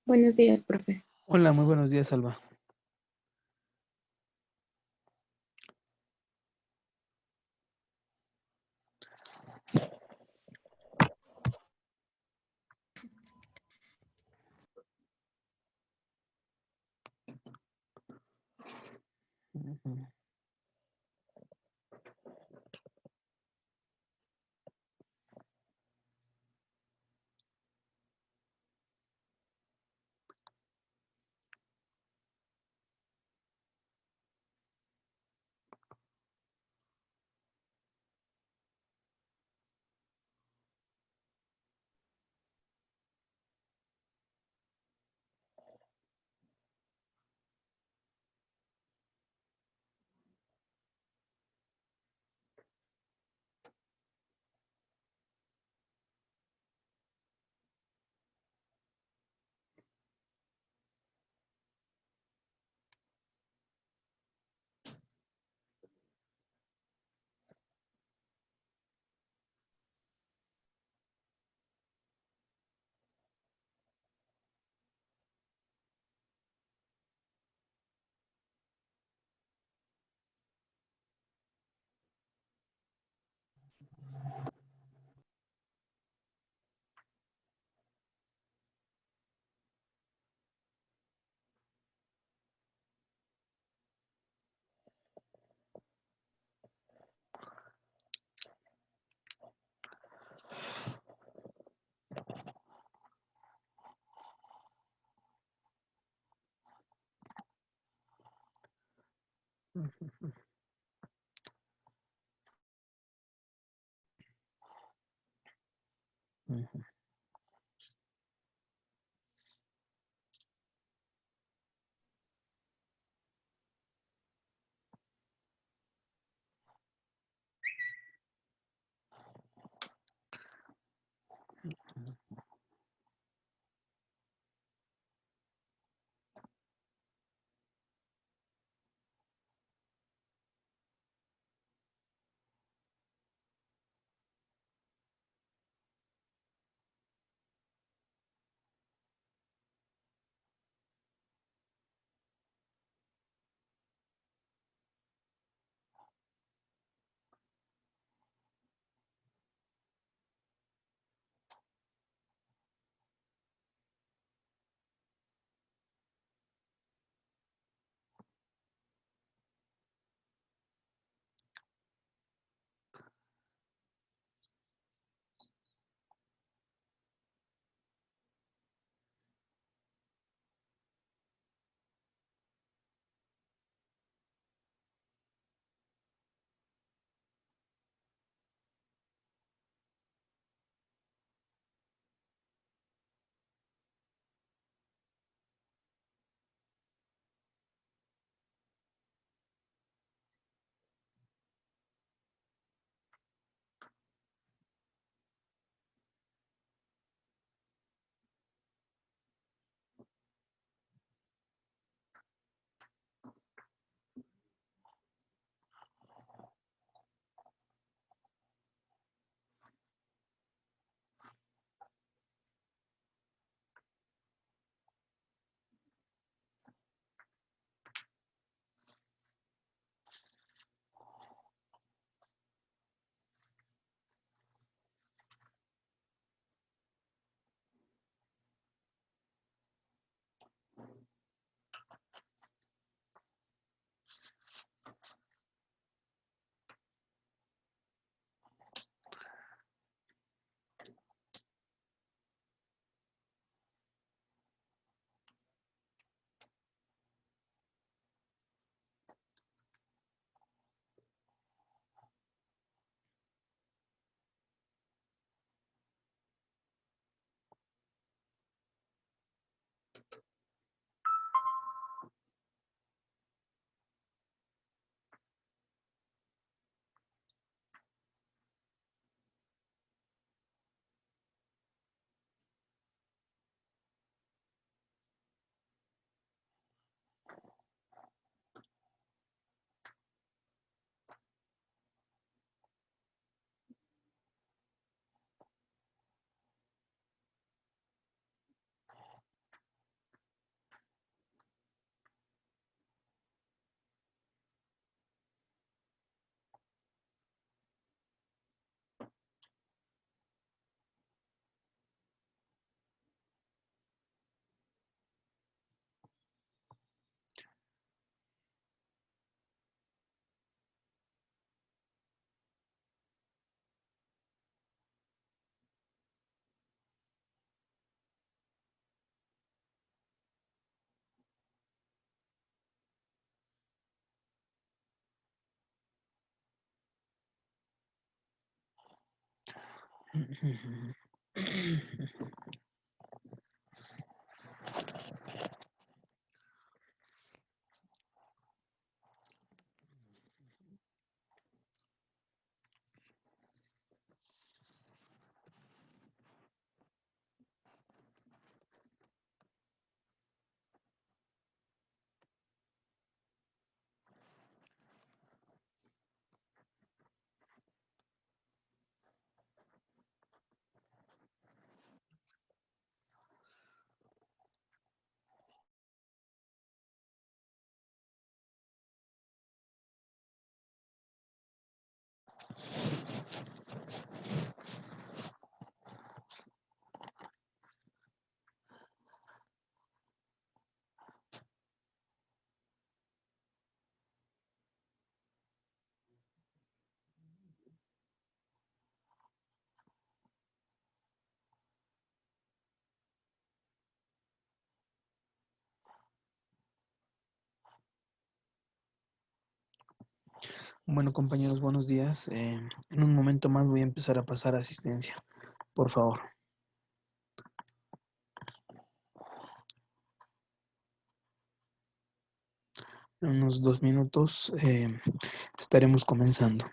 Buenos días, profe. Hola, muy buenos días, Alba. Ujú. Ujú. Bueno, compañeros, buenos días. En un momento más voy a empezar a pasar asistencia, por favor. En unos 2 minutos estaremos comenzando.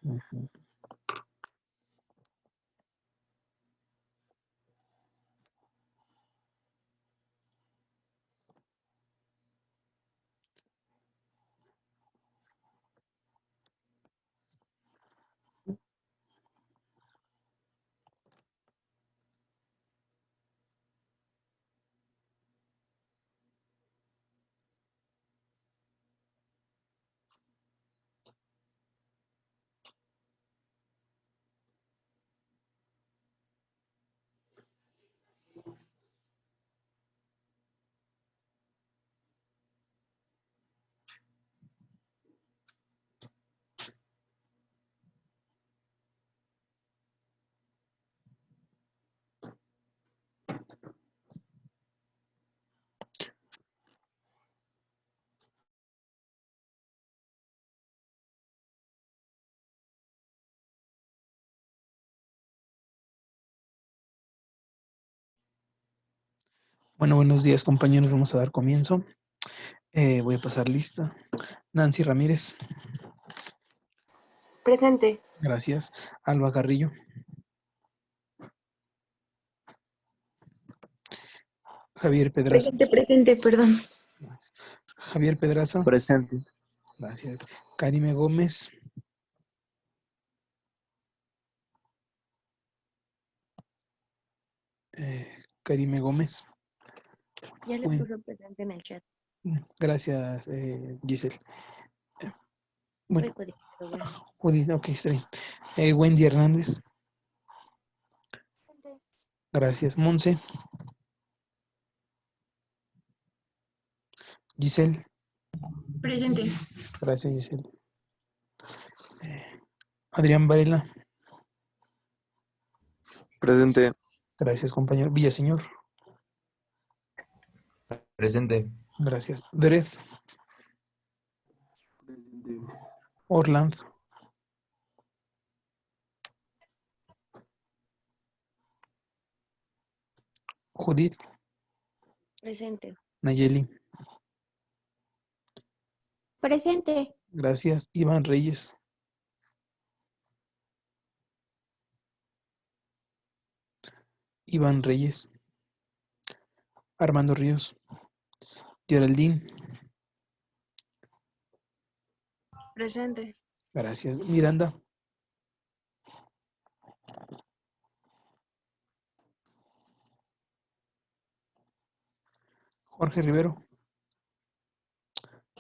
Ujú. Bueno, buenos días, compañeros. Vamos a dar comienzo. Voy a pasar lista. Nancy Ramírez. Presente. Gracias. Alba Carrillo. Javier Pedraza. Presente, perdón. Javier Pedraza. Presente. Gracias. Karime Gómez. Karime Gómez. Ya le Bueno, puso presente en el chat. gracias, Giselle. Bueno, Fue Judith, pero bueno. Judith, ok, está bien. Wendy Hernández. Gracias. Monse. Giselle. Presente. Gracias, Giselle. Adrián Varela. Presente. Gracias, compañero. Villaseñor. Presente. Gracias. Dred. Orland. Judith. Presente. Nayeli. Presente. Gracias. Iván Reyes. Iván Reyes. Armando Ríos. Geraldine. Presente. Gracias. Miranda. Jorge Rivero.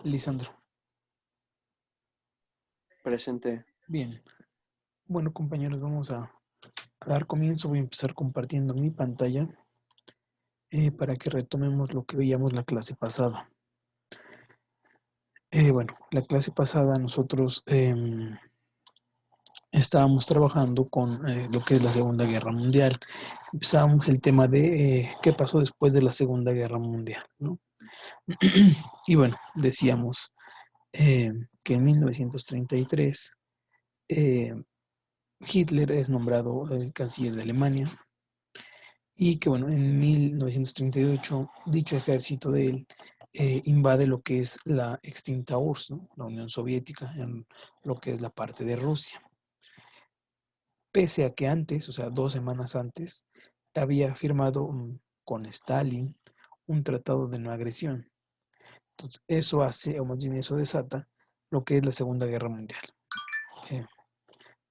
Lisandro. Presente. Bien. Bueno, compañeros, vamos a dar comienzo. Voy a empezar compartiendo mi pantalla para que retomemos lo que veíamos la clase pasada. Bueno, la clase pasada nosotros estábamos trabajando con lo que es la Segunda Guerra Mundial. Empezábamos el tema de qué pasó después de la Segunda Guerra Mundial, ¿no? Y bueno, decíamos que en 1933 Hitler es nombrado canciller de Alemania y que bueno, en 1938 dicho ejército de él invade lo que es la extinta URSS, ¿no? La Unión Soviética, en lo que es la parte de Rusia. Pese a que antes, o sea, 2 semanas antes, había firmado con Stalin un tratado de no agresión. Entonces, eso hace, o más bien eso desata, lo que es la Segunda Guerra Mundial.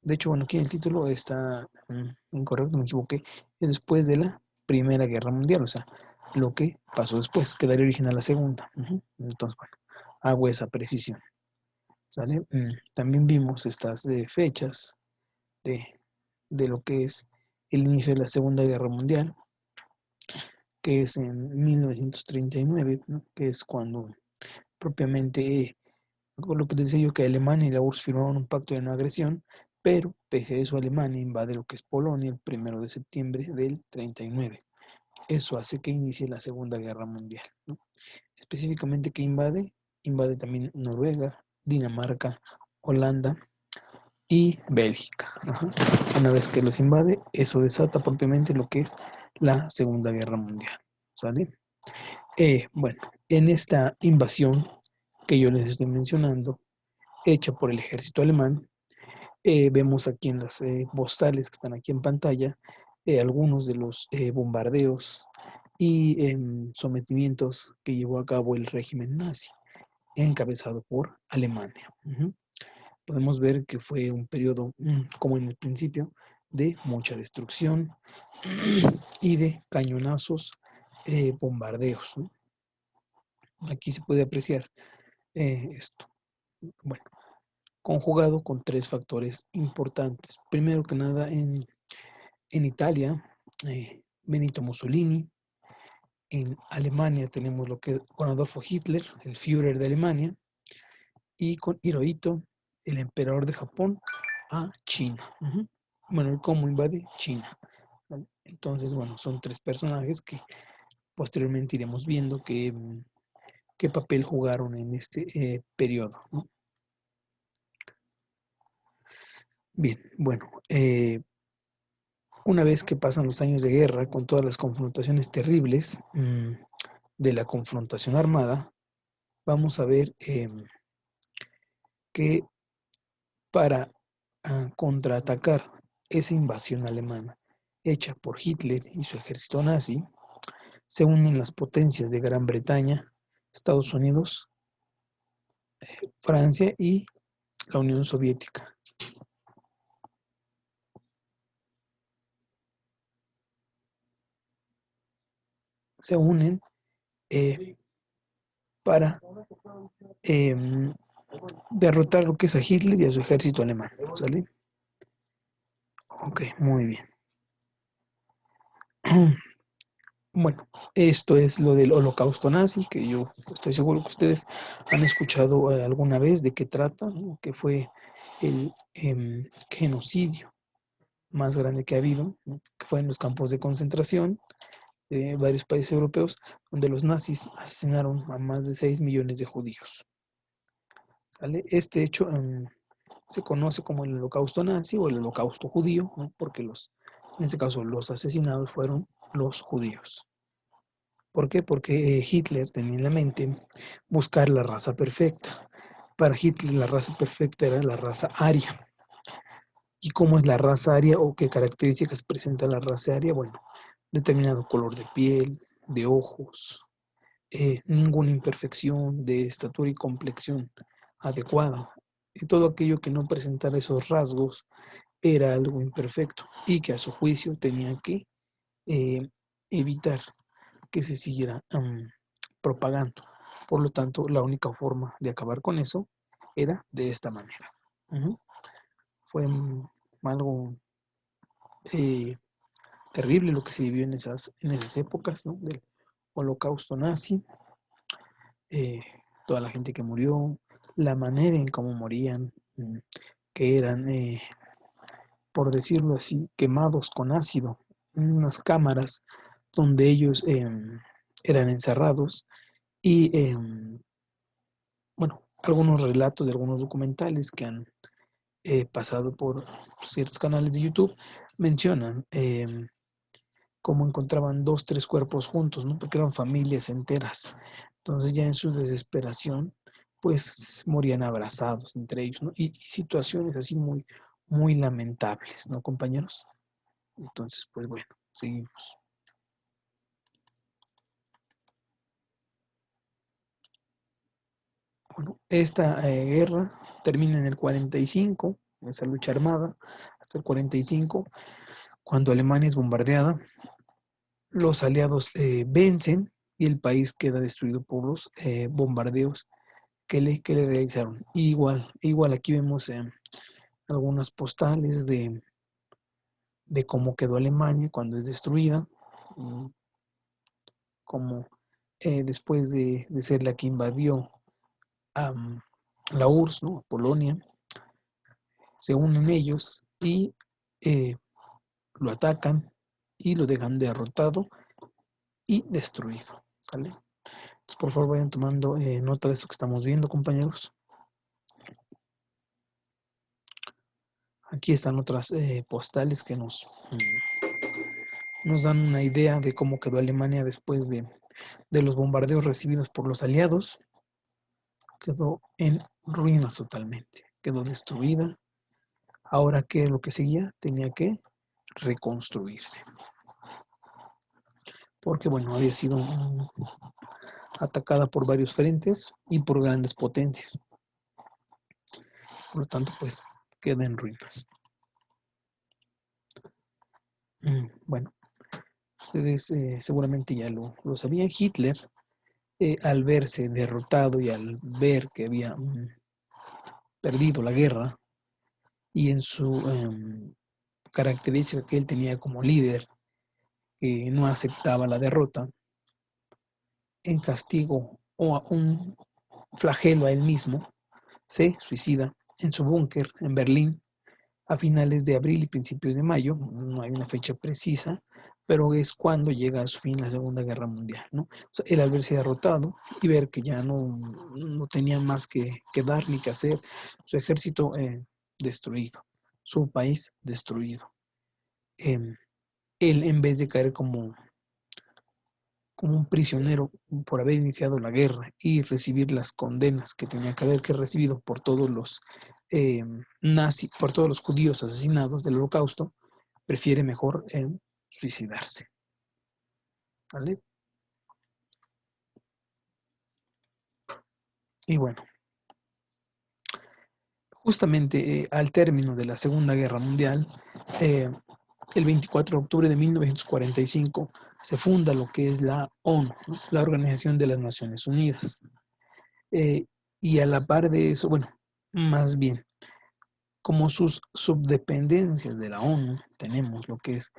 De hecho, bueno, aquí en el título está incorrecto, me equivoqué, es después de la Primera Guerra Mundial, o sea, lo que pasó después, que daría origen a la Segunda. Entonces, bueno, hago esa precisión. ¿Sale? También vimos estas fechas de lo que es el inicio de la Segunda Guerra Mundial, que es en 1939, ¿no? Que es cuando propiamente, con lo que decía yo, que Alemania y la URSS firmaron un pacto de no agresión, pero pese a eso Alemania invade lo que es Polonia el 1 de septiembre del 39. Eso hace que inicie la Segunda Guerra Mundial, ¿no? Específicamente, ¿qué invade? Invade también Noruega, Dinamarca, Holanda y Bélgica. Una vez que los invade, eso desata propiamente lo que es la Segunda Guerra Mundial. ¿Sale? Bueno, en esta invasión que yo les estoy mencionando, hecha por el ejército alemán, vemos aquí en las postales que están aquí en pantalla algunos de los bombardeos y sometimientos que llevó a cabo el régimen nazi, encabezado por Alemania. Podemos ver que fue un periodo, como en el principio, de mucha destrucción y de cañonazos, bombardeos, ¿no? Aquí se puede apreciar esto. Bueno, conjugado con 3 factores importantes. Primero que nada, en Italia, Benito Mussolini. En Alemania tenemos lo que con Adolfo Hitler, el Führer de Alemania, y con Hirohito, el emperador de Japón, a China. Bueno, cómo invade China. ¿Vale? Entonces, bueno, son 3 personajes que posteriormente iremos viendo qué papel jugaron en este periodo, ¿no? Bien, bueno, una vez que pasan los años de guerra con todas las confrontaciones terribles de la confrontación armada, vamos a ver que para contraatacar esa invasión alemana hecha por Hitler y su ejército nazi, se unen las potencias de Gran Bretaña, Estados Unidos, Francia y la Unión Soviética. Se unen para derrotar lo que es a Hitler y a su ejército alemán. ¿Sale? Ok, muy bien. Bueno, esto es lo del holocausto nazi, que yo estoy seguro que ustedes han escuchado alguna vez de qué trata, ¿no? Que fue el genocidio más grande que ha habido, ¿no? Que fue en los campos de concentración de varios países europeos, donde los nazis asesinaron a más de 6 millones de judíos. ¿Vale? Este hecho se conoce como el holocausto nazi o el holocausto judío, ¿no? Porque en este caso los asesinados fueron los judíos. ¿Por qué? Porque Hitler tenía en la mente buscar la raza perfecta. Para Hitler la raza perfecta era la raza aria. ¿Y cómo es la raza aria o qué características presenta la raza aria? Bueno, determinado color de piel, de ojos, ninguna imperfección de estatura y complexión adecuada. Y todo aquello que no presentara esos rasgos era algo imperfecto y que a su juicio tenía que evitar que se siguiera propagando. Por lo tanto, la única forma de acabar con eso era de esta manera. Fue algo terrible lo que se vivió en esas épocas, ¿no? Del holocausto nazi, toda la gente que murió, la manera en cómo morían, que eran por decirlo así, quemados con ácido en unas cámaras donde ellos eran encerrados y, bueno, algunos relatos de algunos documentales que han pasado por ciertos canales de YouTube mencionan cómo encontraban 2, 3 cuerpos juntos, ¿no? Porque eran familias enteras. Entonces ya en su desesperación, pues morían abrazados entre ellos, ¿no? Y situaciones así muy, muy lamentables, ¿no, compañeros? Entonces, pues bueno, seguimos. Bueno, esta guerra termina en el 45, esa lucha armada, hasta el 45, cuando Alemania es bombardeada, los aliados vencen y el país queda destruido por los bombardeos que le realizaron. Igual aquí vemos algunas postales de cómo quedó Alemania cuando es destruida, como después de ser la que invadió la URSS, ¿no? Polonia, se unen ellos y lo atacan y lo dejan derrotado y destruido, ¿sale? Entonces, por favor, vayan tomando nota de esto que estamos viendo, compañeros. Aquí están otras postales que nos dan una idea de cómo quedó Alemania después de los bombardeos recibidos por los aliados. Quedó en ruinas totalmente, quedó destruida. Ahora, ¿qué es lo que seguía? Tenía que reconstruirse. Porque, bueno, había sido atacada por varios frentes y por grandes potencias. Por lo tanto, pues, queda en ruinas. Bueno, ustedes seguramente ya lo sabían. Hitler, al verse derrotado y al ver que había perdido la guerra, y en su característica que él tenía como líder, que no aceptaba la derrota, en castigo o a un flagelo a él mismo, se suicida en su búnker en Berlín a finales de abril y principios de mayo. No hay una fecha precisa, pero es cuando llega a su fin la Segunda Guerra Mundial, ¿no? O sea, él al verse derrotado y ver que ya no tenía más que dar ni que hacer, su ejército destruido, su país destruido. Él, en vez de caer como un prisionero por haber iniciado la guerra y recibir las condenas que tenía que haber recibido por todos los nazis, por todos los judíos asesinados del Holocausto, prefiere mejor suicidarse. ¿Vale? Y bueno, justamente al término de la Segunda Guerra Mundial, el 24 de octubre de 1945, se funda lo que es la ONU, ¿no? La Organización de las Naciones Unidas. Y a la par de eso, bueno, más bien, como sus subdependencias de la ONU, tenemos lo que es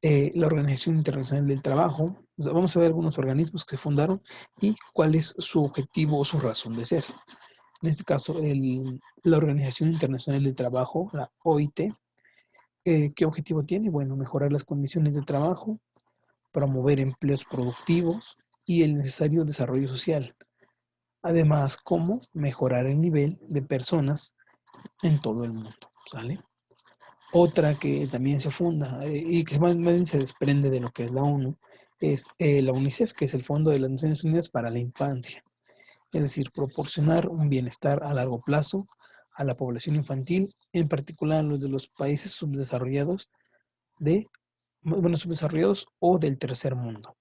la Organización Internacional del Trabajo. O sea, vamos a ver algunos organismos que se fundaron y cuál es su objetivo o su razón de ser. En este caso, la Organización Internacional del Trabajo, la OIT, ¿qué objetivo tiene? Bueno, mejorar las condiciones de trabajo, promover empleos productivos y el necesario desarrollo social. Además, cómo mejorar el nivel de personas en todo el mundo, ¿sale? Otra que también se funda y que más bien se desprende de lo que es la ONU es la UNICEF, que es el Fondo de las Naciones Unidas para la Infancia. Es decir, proporcionar un bienestar a largo plazo a la población infantil, en particular a los de los países subdesarrollados subdesarrollados o del tercer mundo.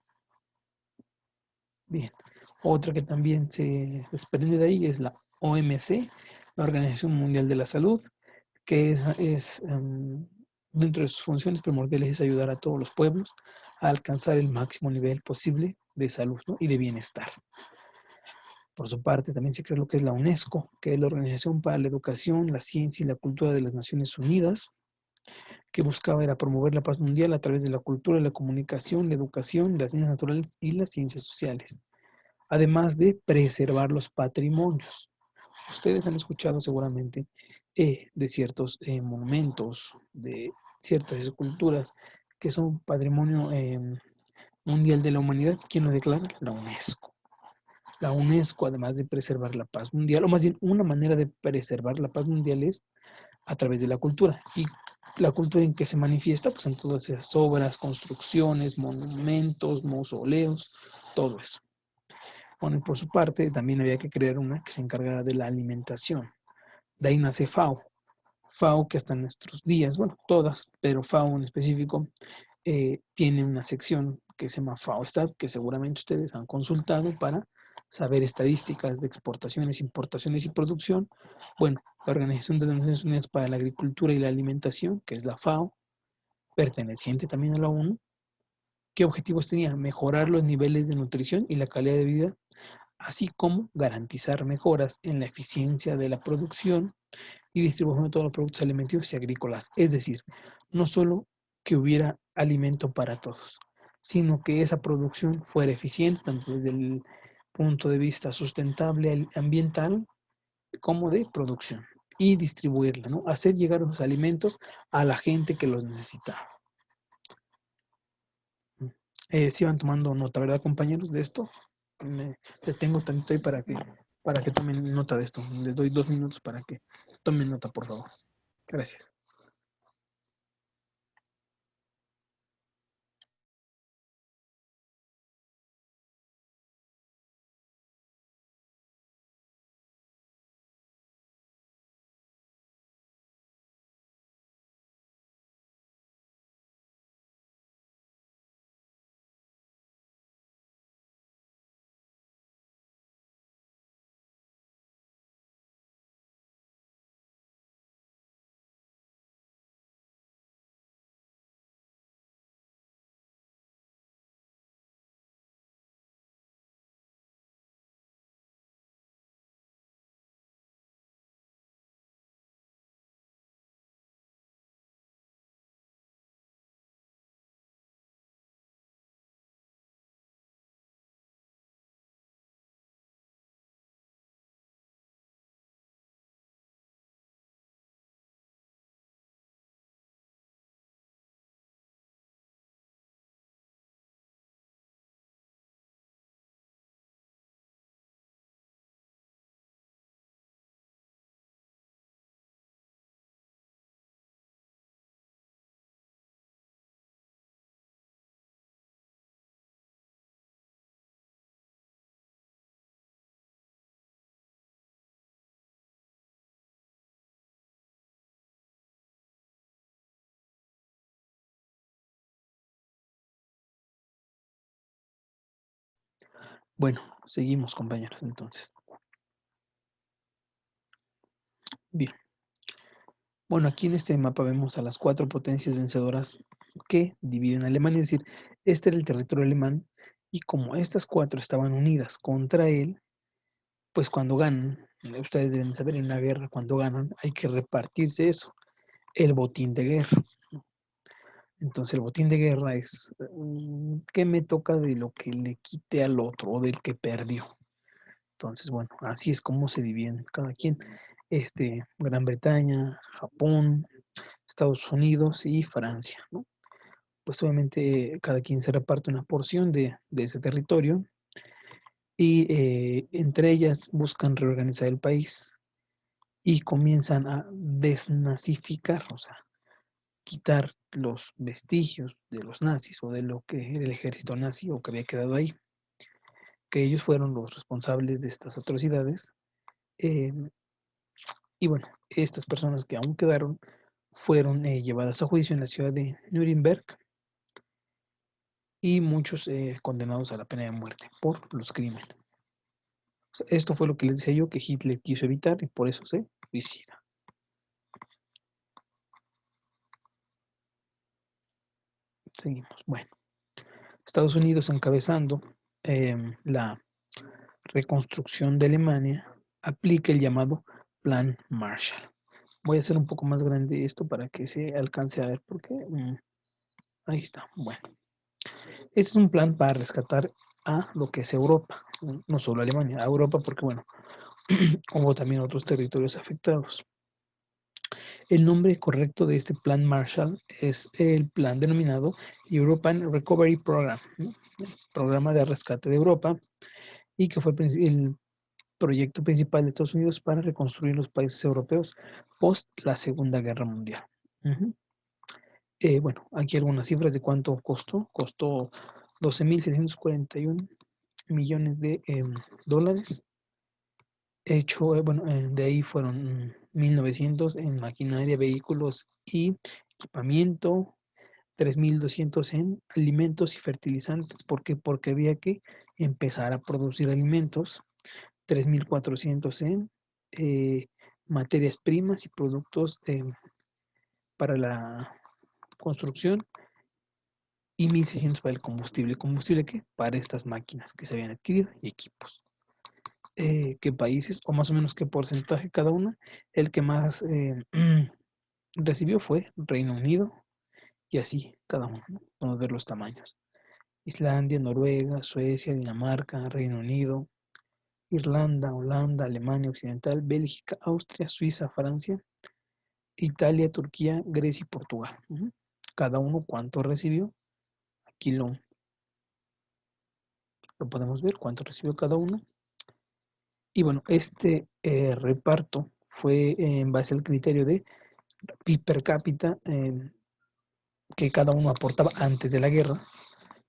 Bien, otra que también se desprende de ahí es la OMC, la Organización Mundial de la Salud, que dentro de sus funciones primordiales es ayudar a todos los pueblos a alcanzar el máximo nivel posible de salud, ¿no? Y de bienestar. Por su parte, también se crea lo que es la UNESCO, que es la Organización para la Educación, la Ciencia y la Cultura de las Naciones Unidas, que buscaba era promover la paz mundial a través de la cultura, la comunicación, la educación, las ciencias naturales y las ciencias sociales, además de preservar los patrimonios. Ustedes han escuchado seguramente de ciertos monumentos, de ciertas esculturas que son patrimonio mundial de la humanidad. ¿Quién lo declara? La UNESCO. La UNESCO, además de preservar la paz mundial, o más bien una manera de preservar la paz mundial es a través de la cultura. ¿Y la cultura en que se manifiesta? Pues en todas esas obras, construcciones, monumentos, mausoleos, todo eso. Bueno, y por su parte también había que crear una que se encargara de la alimentación. De ahí nace FAO. FAO que hasta nuestros días, bueno, todas, pero FAO en específico, tiene una sección que se llama FAO-Stat, que seguramente ustedes han consultado para saber estadísticas de exportaciones, importaciones y producción. Bueno, la Organización de las Naciones Unidas para la Agricultura y la Alimentación, que es la FAO, perteneciente también a la ONU, ¿qué objetivos tenía? Mejorar los niveles de nutrición y la calidad de vida, así como garantizar mejoras en la eficiencia de la producción y distribución de todos los productos alimenticios y agrícolas. Es decir, no solo que hubiera alimento para todos, sino que esa producción fuera eficiente tanto desde el punto de vista sustentable ambiental como de producción y distribuirla, ¿no? Hacer llegar los alimentos a la gente que los necesitaba. Si van tomando nota, ¿verdad, compañeros, de esto? Me detengo tantito ahí para que tomen nota de esto. Les doy 2 minutos para que tomen nota, por favor. Gracias. Bueno, seguimos, compañeros, entonces. Bien. Bueno, aquí en este mapa vemos a las 4 potencias vencedoras que dividen a Alemania, es decir, este era el territorio alemán, y como estas 4 estaban unidas contra él, pues cuando ganan, ustedes deben saber, en una guerra, cuando ganan, hay que repartirse eso, el botín de guerra. Entonces, el botín de guerra es ¿qué me toca de lo que le quite al otro o del que perdió? Entonces, bueno, así es como se dividen cada quien. Gran Bretaña, Japón, Estados Unidos y Francia, ¿no? Pues obviamente cada quien se reparte una porción de ese territorio y entre ellas buscan reorganizar el país y comienzan a desnazificar, o sea, quitar los vestigios de los nazis o de lo que era el ejército nazi o que había quedado ahí, que ellos fueron los responsables de estas atrocidades. Y bueno, estas personas que aún quedaron fueron llevadas a juicio en la ciudad de Nuremberg y muchos condenados a la pena de muerte por los crímenes. O sea, esto fue lo que les decía yo que Hitler quiso evitar y por eso se suicida. Seguimos. Bueno, Estados Unidos encabezando la reconstrucción de Alemania aplica el llamado Plan Marshall. Voy a hacer un poco más grande esto para que se alcance a ver porque ahí está. Bueno, este es un plan para rescatar a lo que es Europa, no solo Alemania, a Europa porque bueno, Hubo también otros territorios afectados. El nombre correcto de este plan Marshall es el plan denominado European Recovery Program, ¿no? Programa de rescate de Europa, y que fue el proyecto principal de Estados Unidos para reconstruir los países europeos post la Segunda Guerra Mundial. Ujú. Bueno, aquí algunas cifras de cuánto costó. Costó 12.641 millones de dólares. Hecho, de ahí fueron 1.900 en maquinaria, vehículos y equipamiento, 3.200 en alimentos y fertilizantes. ¿Por qué? Porque había que empezar a producir alimentos. 3.400 en materias primas y productos para la construcción y 1.600 para el combustible. ¿Combustible qué? Para estas máquinas que se habían adquirido y equipos. ¿Qué países o más o menos qué porcentaje cada una? El que más recibió fue Reino Unido y así cada uno, ¿no? Vamos a ver los tamaños. Islandia, Noruega, Suecia, Dinamarca, Reino Unido, Irlanda, Holanda, Alemania Occidental, Bélgica, Austria, Suiza, Francia, Italia, Turquía, Grecia y Portugal. Cada uno cuánto recibió. Aquí lo podemos ver, cuánto recibió cada uno. Y bueno, este reparto fue en base al criterio de PIB per cápita que cada uno aportaba antes de la guerra,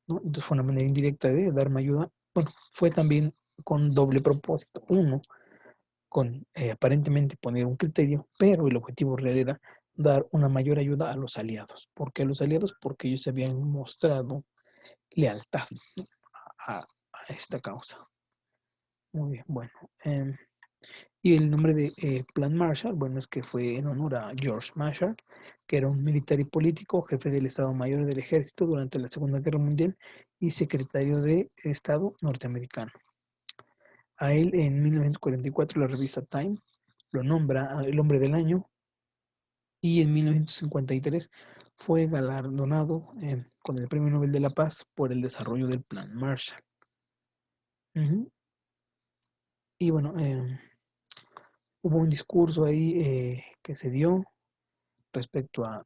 ¿no? Entonces fue una manera indirecta de darme ayuda. Bueno, fue también con doble propósito. Uno, con aparentemente poner un criterio, pero el objetivo real era dar una mayor ayuda a los aliados. ¿Por qué a los aliados? Porque ellos habían mostrado lealtad, ¿no? a esta causa. Muy bien, bueno. Y el nombre de Plan Marshall, bueno, es que fue en honor a George Marshall, que era un militar y político, jefe del Estado Mayor del Ejército durante la Segunda Guerra Mundial y secretario de Estado norteamericano. A él en 1944 la revista Time lo nombra el hombre del año y en 1953 fue galardonado con el Premio Nobel de la Paz por el desarrollo del Plan Marshall. Y bueno, hubo un discurso ahí que se dio respecto a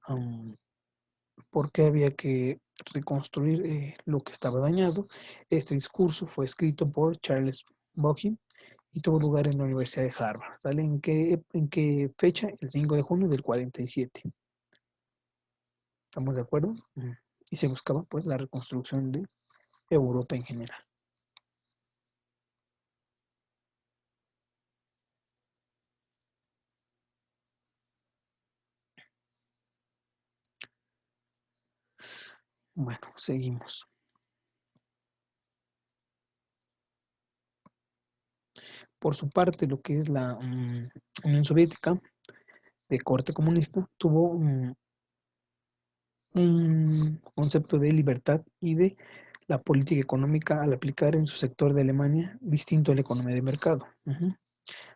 por qué había que reconstruir lo que estaba dañado. Este discurso fue escrito por Charles Bochy y tuvo lugar en la Universidad de Harvard. ¿Sale? ¿En qué fecha? El 5 de junio del 47. ¿Estamos de acuerdo? Y se buscaba pues la reconstrucción de Europa en general. Bueno, seguimos. Por su parte, lo que es la Unión Soviética de corte comunista tuvo un concepto de libertad y de la política económica al aplicar en su sector de Alemania distinto a la economía de mercado.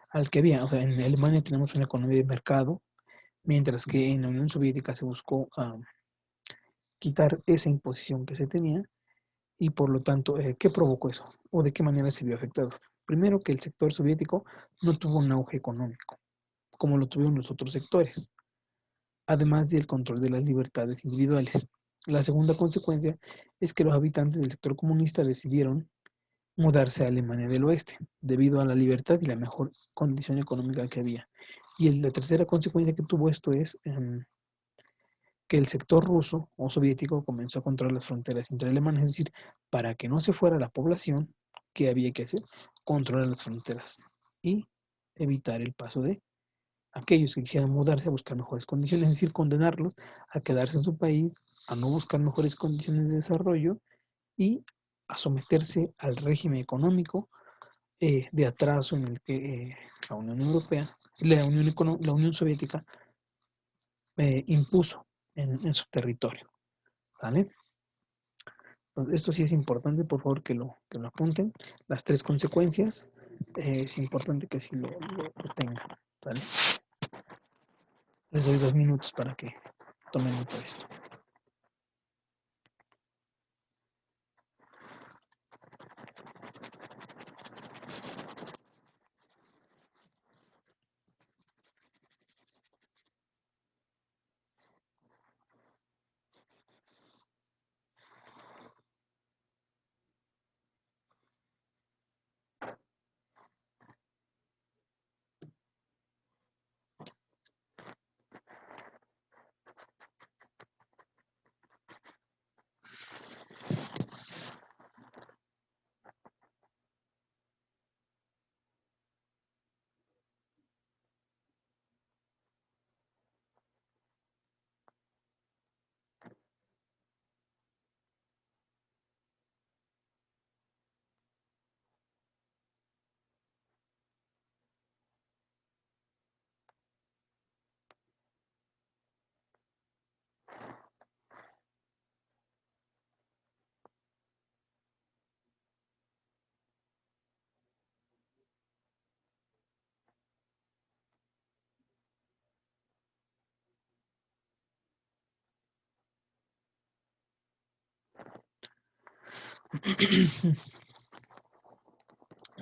Al que había, o sea, en Alemania tenemos una economía de mercado, mientras que en la Unión Soviética se buscó quitar esa imposición que se tenía y por lo tanto, ¿qué provocó eso? ¿O de qué manera se vio afectado? Primero que el sector soviético no tuvo un auge económico, como lo tuvieron los otros sectores, además del control de las libertades individuales. La segunda consecuencia es que los habitantes del sector comunista decidieron mudarse a Alemania del Oeste, debido a la libertad y la mejor condición económica que había. Y la tercera consecuencia que tuvo esto es que el sector ruso o soviético comenzó a controlar las fronteras entre alemanes, es decir, para que no se fuera la población, ¿qué había que hacer? Controlar las fronteras y evitar el paso de aquellos que quisieran mudarse a buscar mejores condiciones, es decir, condenarlos a quedarse en su país, a no buscar mejores condiciones de desarrollo y a someterse al régimen económico de atraso en el que la Unión Europea, la Unión Soviética impuso en su territorio. ¿Vale? Entonces, esto sí es importante, por favor que lo apunten. Las tres consecuencias, es importante que sí lo tengan. ¿Vale? Les doy 2 minutos para que tomen nota de esto.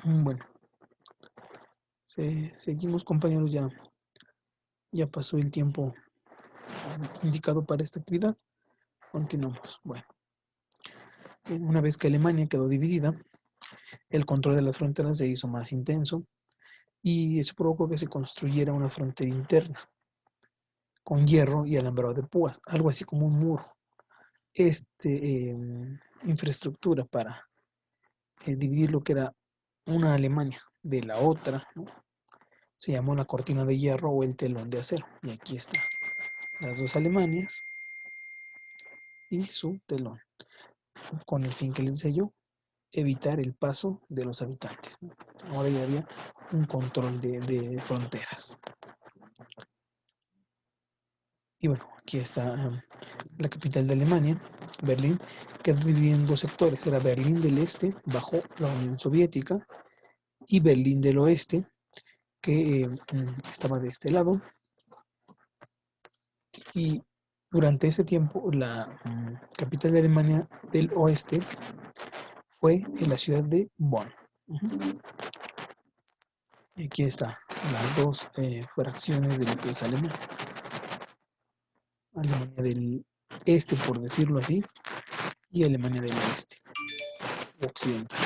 Bueno, seguimos, compañeros, ya pasó el tiempo indicado para esta actividad. Continuamos. Bueno, una vez que Alemania quedó dividida, el control de las fronteras se hizo más intenso y eso provocó que se construyera una frontera interna con hierro y alambrado de púas, algo así como un muro. Infraestructura para dividir lo que era una Alemania de la otra, ¿no? Se llamó la cortina de hierro o el telón de acero. Y aquí está las dos Alemanias y su telón, con el fin que les decía yo, evitar el paso de los habitantes, ¿no? Ahora ya había un control de fronteras. Y bueno, aquí está la capital de Alemania, Berlín, quedó dividida en dos sectores. Era Berlín del Este, bajo la Unión Soviética, y Berlín del Oeste, que estaba de este lado. Y durante ese tiempo, la capital de Alemania del Oeste fue en la ciudad de Bonn. Y aquí están las dos fracciones de lo que es Alemania. Alemania del Este, por decirlo así, y Alemania del Oeste, occidental.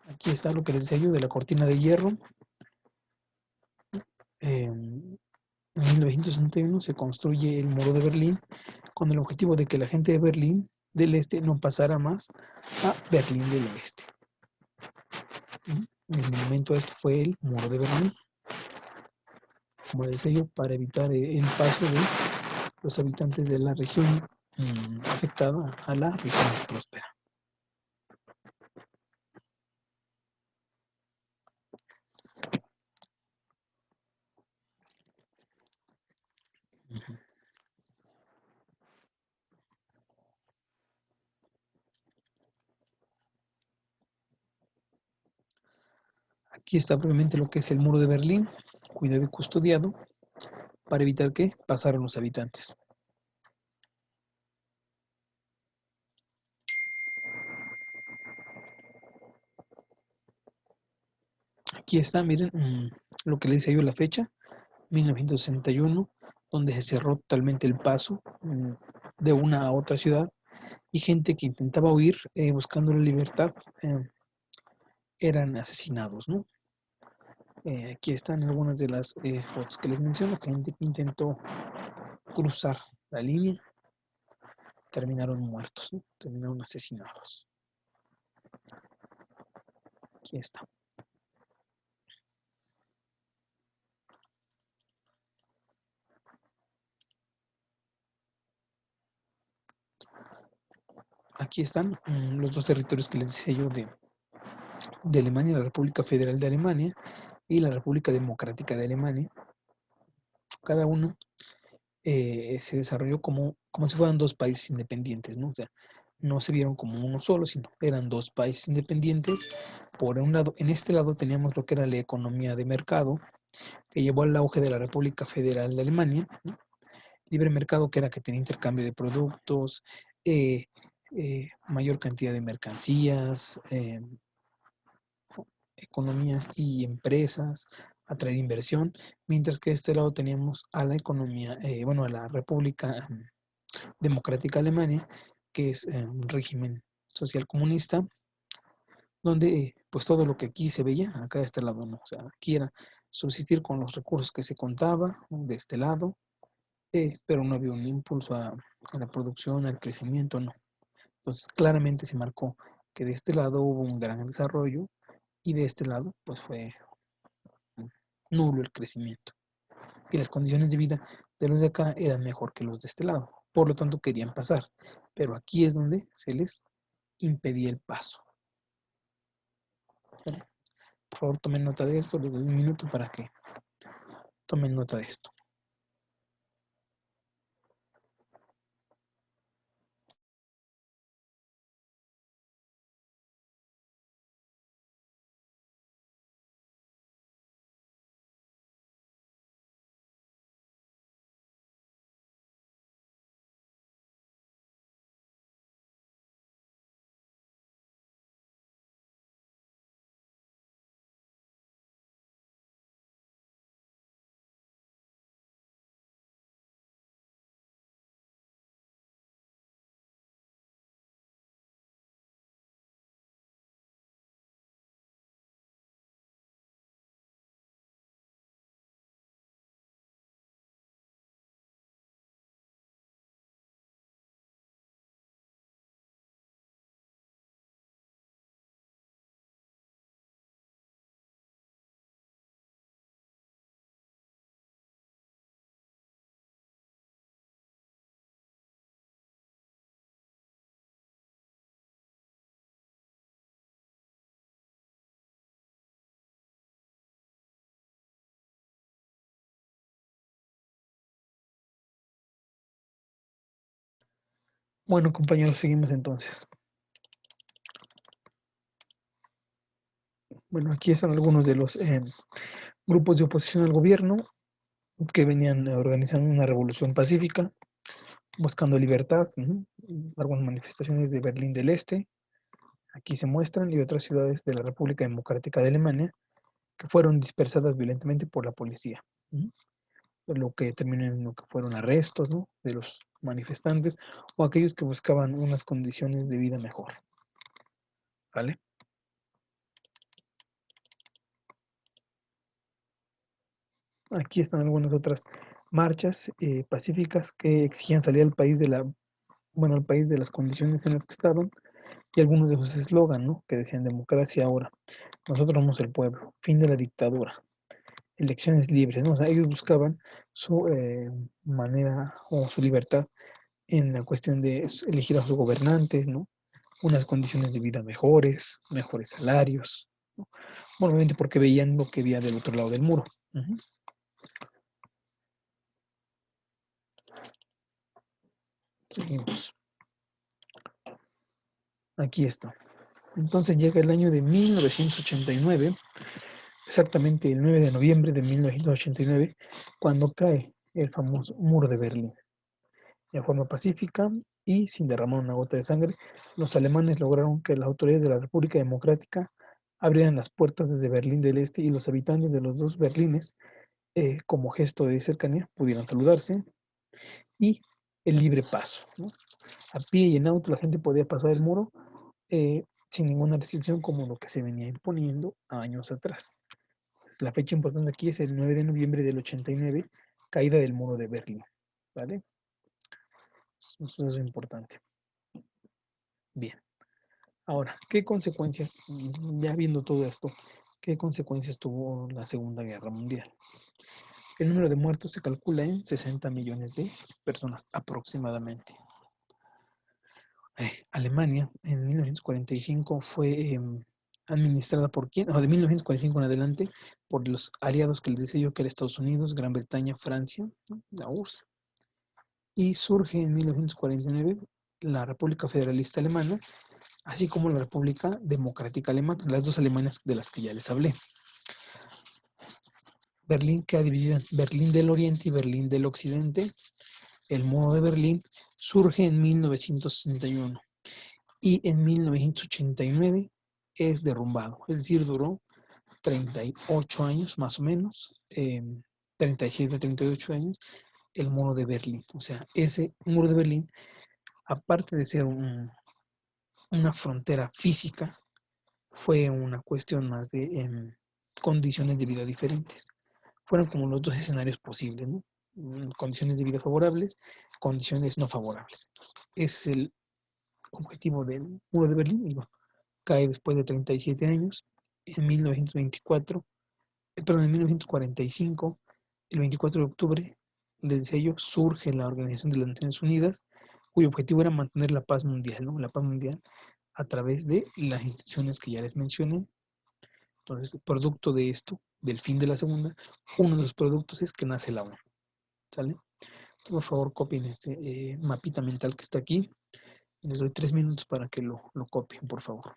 Aquí está lo que les decía yo de la cortina de hierro. En 1961 se construye el muro de Berlín con el objetivo de que la gente de Berlín del Este no pasara más a Berlín del Oeste. El monumento a esto fue el muro de Berlín, como les decía yo, para evitar el paso de los habitantes de la región afectada a la región más próspera. Aquí está brevemente lo que es el muro de Berlín, cuidado y custodiado, para evitar que pasaran los habitantes. Aquí está, miren, lo que le decía yo, la fecha, 1961, donde se cerró totalmente el paso de una a otra ciudad y gente que intentaba huir buscando la libertad eran asesinados, ¿no? Aquí están algunas de las fotos que les menciono, gente que intentó cruzar la línea, terminaron muertos, ¿no? Terminaron asesinados. Aquí está. Aquí están los dos territorios que les decía yo de Alemania, la República Federal de Alemania y la República Democrática de Alemania. Cada una se desarrolló como si fueran dos países independientes, ¿no? O sea, no se vieron como uno solo, sino eran dos países independientes. Por un lado, en este lado teníamos lo que era la economía de mercado, que llevó al auge de la República Federal de Alemania, ¿no? Libre mercado, que era que tenía intercambio de productos, mayor cantidad de mercancías, economías y empresas, atraer inversión, mientras que de este lado teníamos a la economía, a la República Democrática Alemania, que es un régimen social comunista, donde pues todo lo que aquí se veía, acá de este lado no, o sea, aquí era subsistir con los recursos que se contaba de este lado, pero no había un impulso a la producción, al crecimiento, no. Entonces claramente se marcó que de este lado hubo un gran desarrollo y de este lado pues fue nulo el crecimiento. Y las condiciones de vida de los de acá eran mejor que los de este lado. Por lo tanto querían pasar. Pero aquí es donde se les impedía el paso. ¿Vale? Por favor tomen nota de esto. Les doy un minuto para que tomen nota de esto. Bueno, compañeros, seguimos entonces. Bueno, aquí están algunos de los grupos de oposición al gobierno que venían organizando una revolución pacífica, buscando libertad. Algunas manifestaciones de Berlín del Este, aquí se muestran, y otras ciudades de la República Democrática de Alemania, que fueron dispersadas violentamente por la policía. Lo que terminó en lo que fueron arrestos, ¿no?, de los manifestantes o aquellos que buscaban unas condiciones de vida mejor. ¿Vale? Aquí están algunas otras marchas pacíficas que exigían salir al país al país de las condiciones en las que estaban, y algunos de sus eslogan, ¿no?, que decían democracia ahora, nosotros somos el pueblo, fin de la dictadura, elecciones libres, ¿no? O sea, ellos buscaban su manera o su libertad en la cuestión de elegir a sus gobernantes, ¿no?, unas condiciones de vida mejores, mejores salarios, ¿no? Bueno, obviamente porque veían lo que había del otro lado del muro. Seguimos. Aquí está. Entonces llega el año de 1989, exactamente el 9 de noviembre de 1989, cuando cae el famoso muro de Berlín. De forma pacífica y sin derramar una gota de sangre, los alemanes lograron que las autoridades de la República Democrática abrieran las puertas desde Berlín del Este y los habitantes de los dos Berlines, como gesto de cercanía, pudieran saludarse, y el libre paso, ¿no? A pie y en auto la gente podía pasar el muro sin ninguna restricción, como lo que se venía imponiendo años atrás. La fecha importante aquí es el 9 de noviembre del 89, caída del muro de Berlín. ¿Vale? Eso es importante. Bien. Ahora, ¿qué consecuencias, ya viendo todo esto, qué consecuencias tuvo la Segunda Guerra Mundial? El número de muertos se calcula en 60 millones de personas aproximadamente. Alemania en 1945 fue administrada por quién, o de 1945 en adelante, por los aliados que les decía yo que eran Estados Unidos, Gran Bretaña, Francia, ¿no?, la URSS. Y surge en 1949 la República Federalista Alemana, así como la República Democrática Alemana, las dos Alemanas de las que ya les hablé. Berlín queda dividida en Berlín del Oriente y Berlín del Occidente. El muro de Berlín surge en 1961 y en 1989 es derrumbado, es decir, duró 38 años más o menos, 37, 38 años, el muro de Berlín. O sea, ese muro de Berlín, aparte de ser una frontera física, fue una cuestión más de condiciones de vida diferentes. Fueron como los dos escenarios posibles, ¿no? Condiciones de vida favorables, condiciones no favorables. Es el objetivo del muro de Berlín, y bueno, cae después de 37 años, en 1924, perdón, en 1945, el 24 de octubre, les decía yo, surge la Organización de las Naciones Unidas, cuyo objetivo era mantener la paz mundial, ¿no? La paz mundial a través de las instituciones que ya les mencioné. Entonces, producto de esto, del fin de la segunda, uno de los productos es que nace la ONU. ¿Sale? Por favor, copien este mapita mental que está aquí. Les doy 3 minutos para que lo copien, por favor.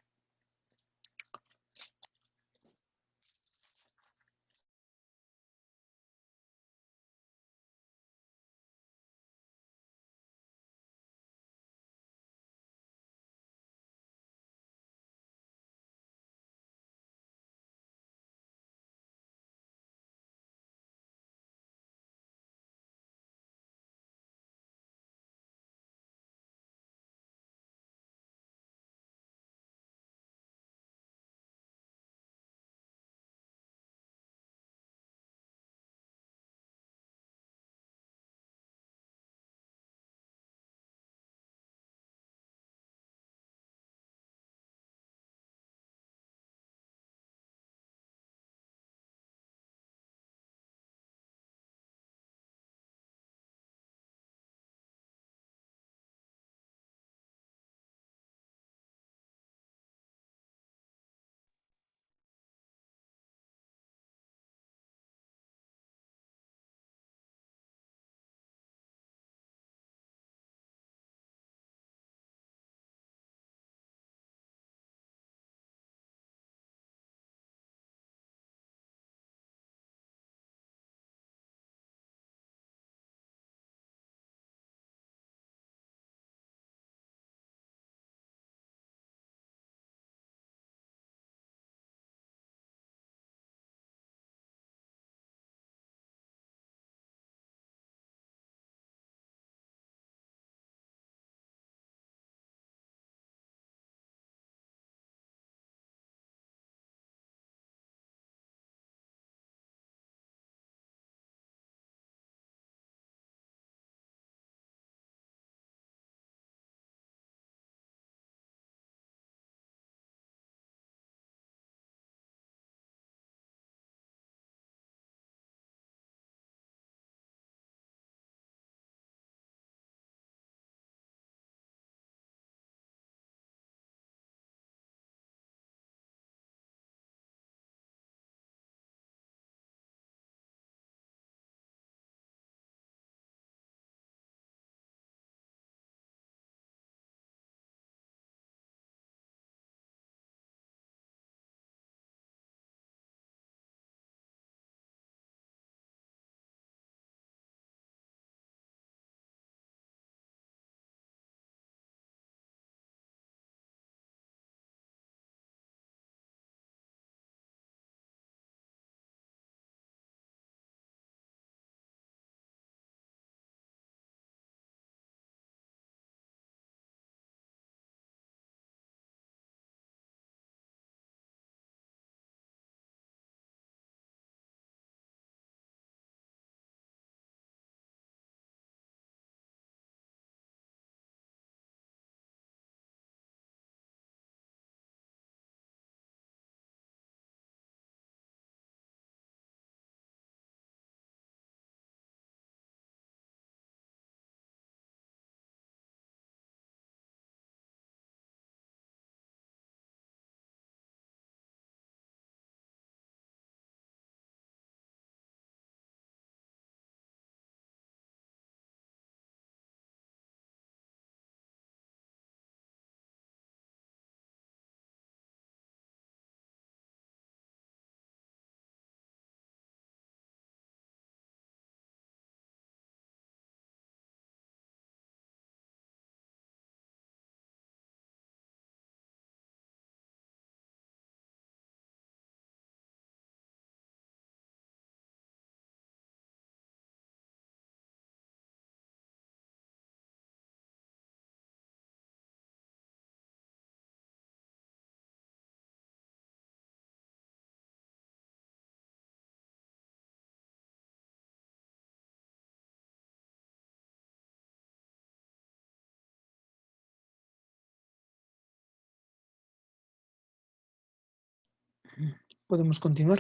¿Podemos continuar?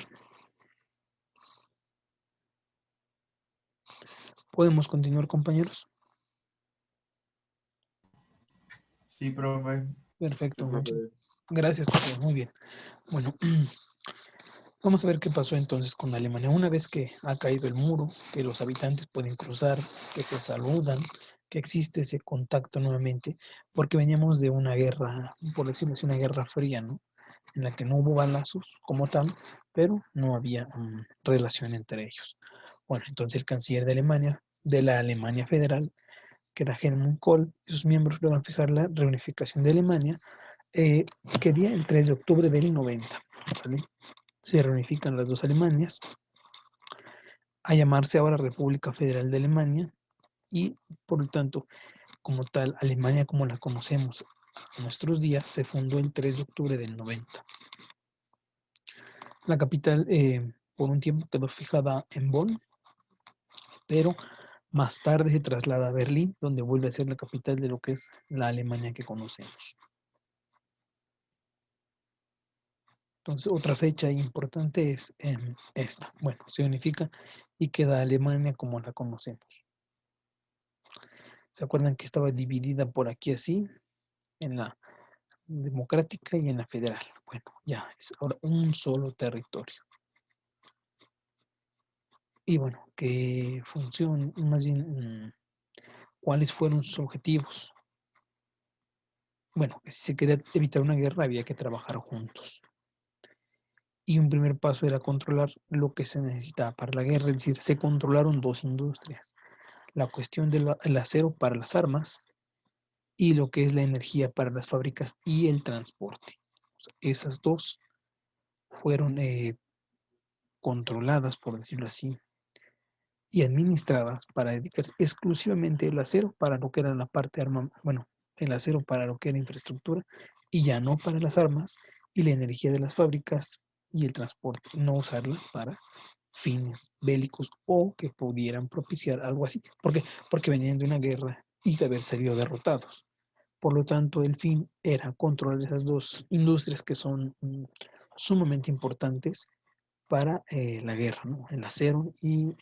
¿Podemos continuar, compañeros? Sí, profe. Perfecto. Sí, profe. Gracias, profe. Muy bien. Bueno, vamos a ver qué pasó entonces con Alemania. Una vez que ha caído el muro, que los habitantes pueden cruzar, que se saludan, que existe ese contacto nuevamente, porque veníamos de una guerra, por decirlo así, una guerra fría, ¿no? En la que no hubo balazos como tal, pero no había relación entre ellos. Bueno, entonces el canciller de la Alemania Federal, que era Helmut Kohl, y sus miembros logran fijar la reunificación de Alemania, que día el 3 de octubre del 90, ¿vale? Se reunifican las dos Alemanias a llamarse ahora República Federal de Alemania y, por lo tanto, como tal, Alemania como la conocemos en nuestros días se fundó el 3 de octubre del 90. La capital por un tiempo quedó fijada en Bonn, pero más tarde se traslada a Berlín, donde vuelve a ser la capital de lo que es la Alemania que conocemos. Entonces, otra fecha importante es esta. Bueno, se unifica y queda Alemania como la conocemos. ¿Se acuerdan que estaba dividida por aquí así? En la democrática y en la federal. Bueno, ya es ahora un solo territorio. Y bueno, ¿qué función, más bien, cuáles fueron sus objetivos? Bueno, si se quería evitar una guerra había que trabajar juntos. Y un primer paso era controlar lo que se necesitaba para la guerra, es decir, se controlaron dos industrias. La cuestión del acero para las armas y lo que es la energía para las fábricas y el transporte. O sea, esas dos fueron controladas, por decirlo así, y administradas para dedicarse exclusivamente el acero para lo que era la parte arma, bueno, el acero para lo que era infraestructura y ya no para las armas y la energía de las fábricas y el transporte, no usarla para fines bélicos o que pudieran propiciar algo así. ¿Por qué? Porque venían de una guerra y de haber salido derrotados. Por lo tanto, el fin era controlar esas dos industrias que son sumamente importantes para la guerra, ¿no? El acero y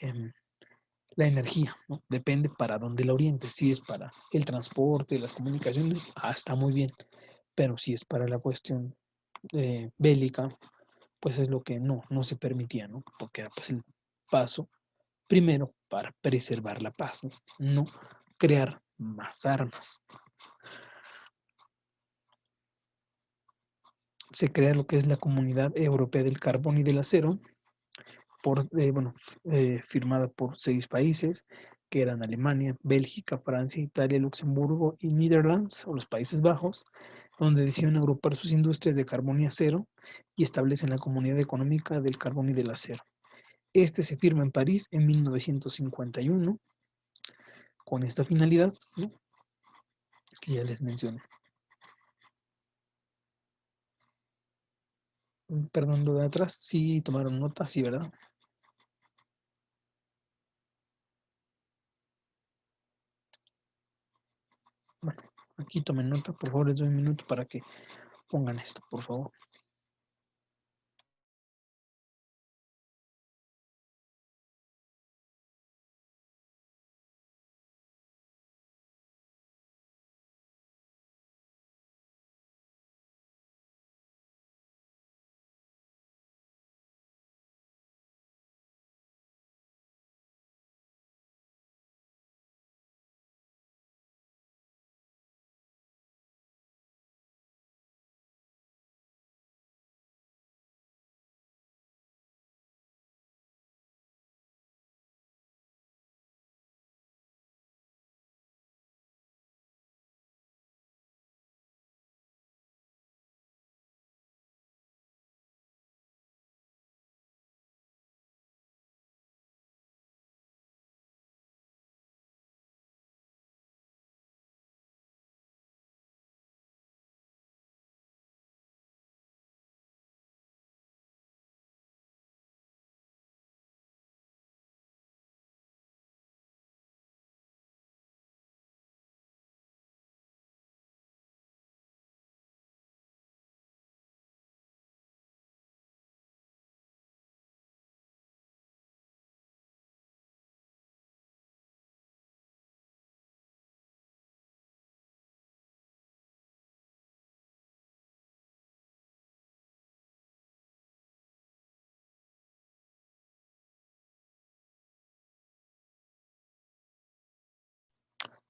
la energía, ¿no? Depende para dónde la orientes. Si es para el transporte, las comunicaciones, está muy bien. Pero si es para la cuestión bélica, pues es lo que no se permitía, ¿no? Porque era pues el paso primero para preservar la paz, ¿no? No crear más armas. Se crea lo que es la Comunidad Europea del Carbón y del Acero, firmada por 6 países, que eran Alemania, Bélgica, Francia, Italia, Luxemburgo y Netherlands, o los Países Bajos, donde deciden agrupar sus industrias de carbón y acero y establecen la Comunidad Económica del Carbón y del Acero. Este se firma en París en 1951 con esta finalidad, ¿no? Que ya les mencioné. Perdón, lo de atrás, sí tomaron nota, sí, ¿verdad? Bueno, aquí tomen nota, por favor, les doy un minuto para que pongan esto, por favor.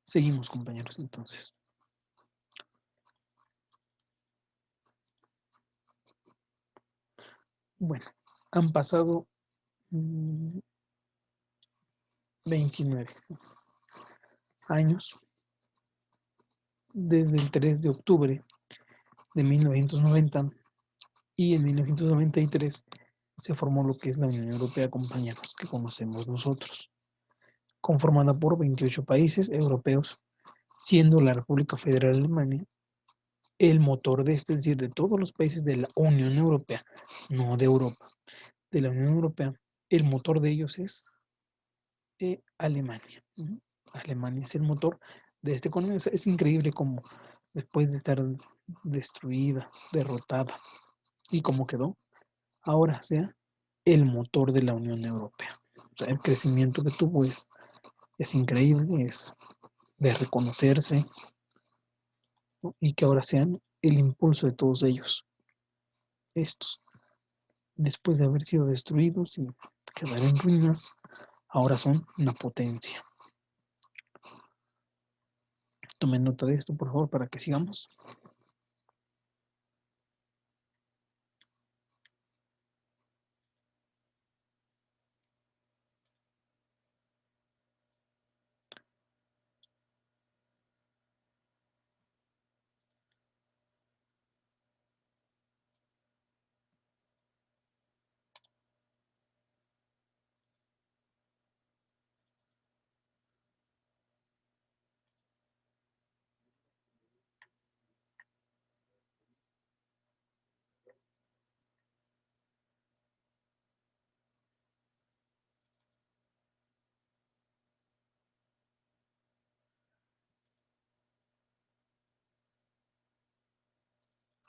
Seguimos, compañeros, entonces. Bueno, han pasado 29 años desde el 3 de octubre de 1990 y en 1993 se formó lo que es la Unión Europea, compañeros, que conocemos nosotros, conformada por 28 países europeos, siendo la República Federal de Alemania el motor de este, es decir, de todos los países de la Unión Europea, no de Europa, de la Unión Europea, el motor de ellos es Alemania. Alemania es el motor de esta economía. O sea, es increíble como después de estar destruida, derrotada y como quedó, ahora sea el motor de la Unión Europea. O sea, el crecimiento que tuvo es increíble, es de reconocerse, ¿no? Y que ahora sean el impulso de todos ellos. Estos, después de haber sido destruidos y quedar en ruinas, ahora son una potencia. Tomen nota de esto, por favor, para que sigamos.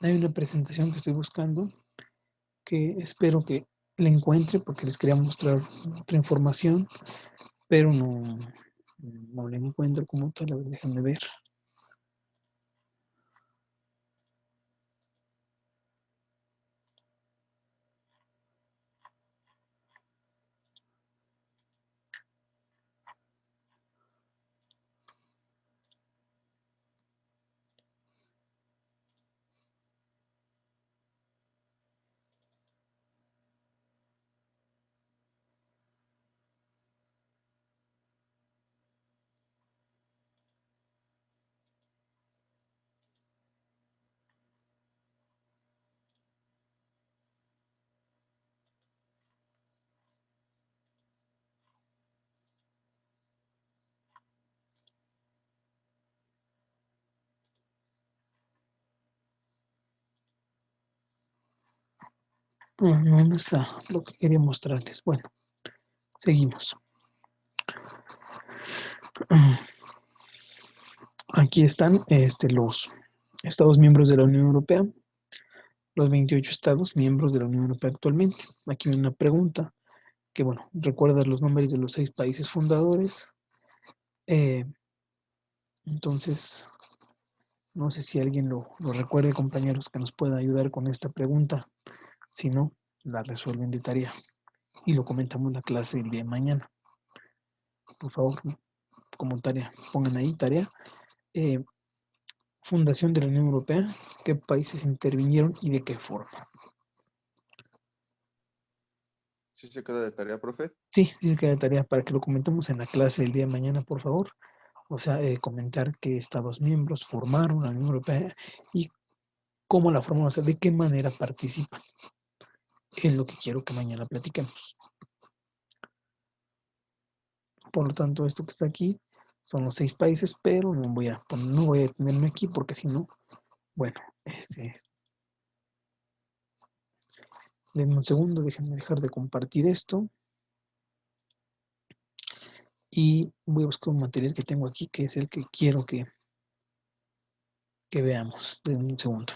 Hay una presentación que estoy buscando que espero que la encuentre porque les quería mostrar otra información, pero no la encuentro como tal. A ver, déjenme ver. No está lo que quería mostrarles. Bueno, seguimos. Aquí están los Estados miembros de la Unión Europea, los 28 Estados miembros de la Unión Europea actualmente. Aquí viene una pregunta que, bueno, recuerda los nombres de los 6 países fundadores. Entonces, no sé si alguien lo recuerde, compañeros, que nos pueda ayudar con esta pregunta. Si no, la resuelven de tarea y lo comentamos en la clase el día de mañana. Por favor, como tarea, pongan ahí tarea. Fundación de la Unión Europea, qué países intervinieron y de qué forma. ¿Sí se queda de tarea, profe? Sí, sí se queda de tarea para que lo comentemos en la clase el día de mañana, por favor. O sea, comentar qué Estados miembros formaron la Unión Europea y cómo la forman, o sea, de qué manera participan. Es lo que quiero que mañana platiquemos. Por lo tanto, esto que está aquí son los 6 países, pero no voy a detenerme aquí porque si no, bueno, denme un segundo, déjenme dejar de compartir esto. Y voy a buscar un material que tengo aquí, que es el que quiero que veamos. Denme un segundo.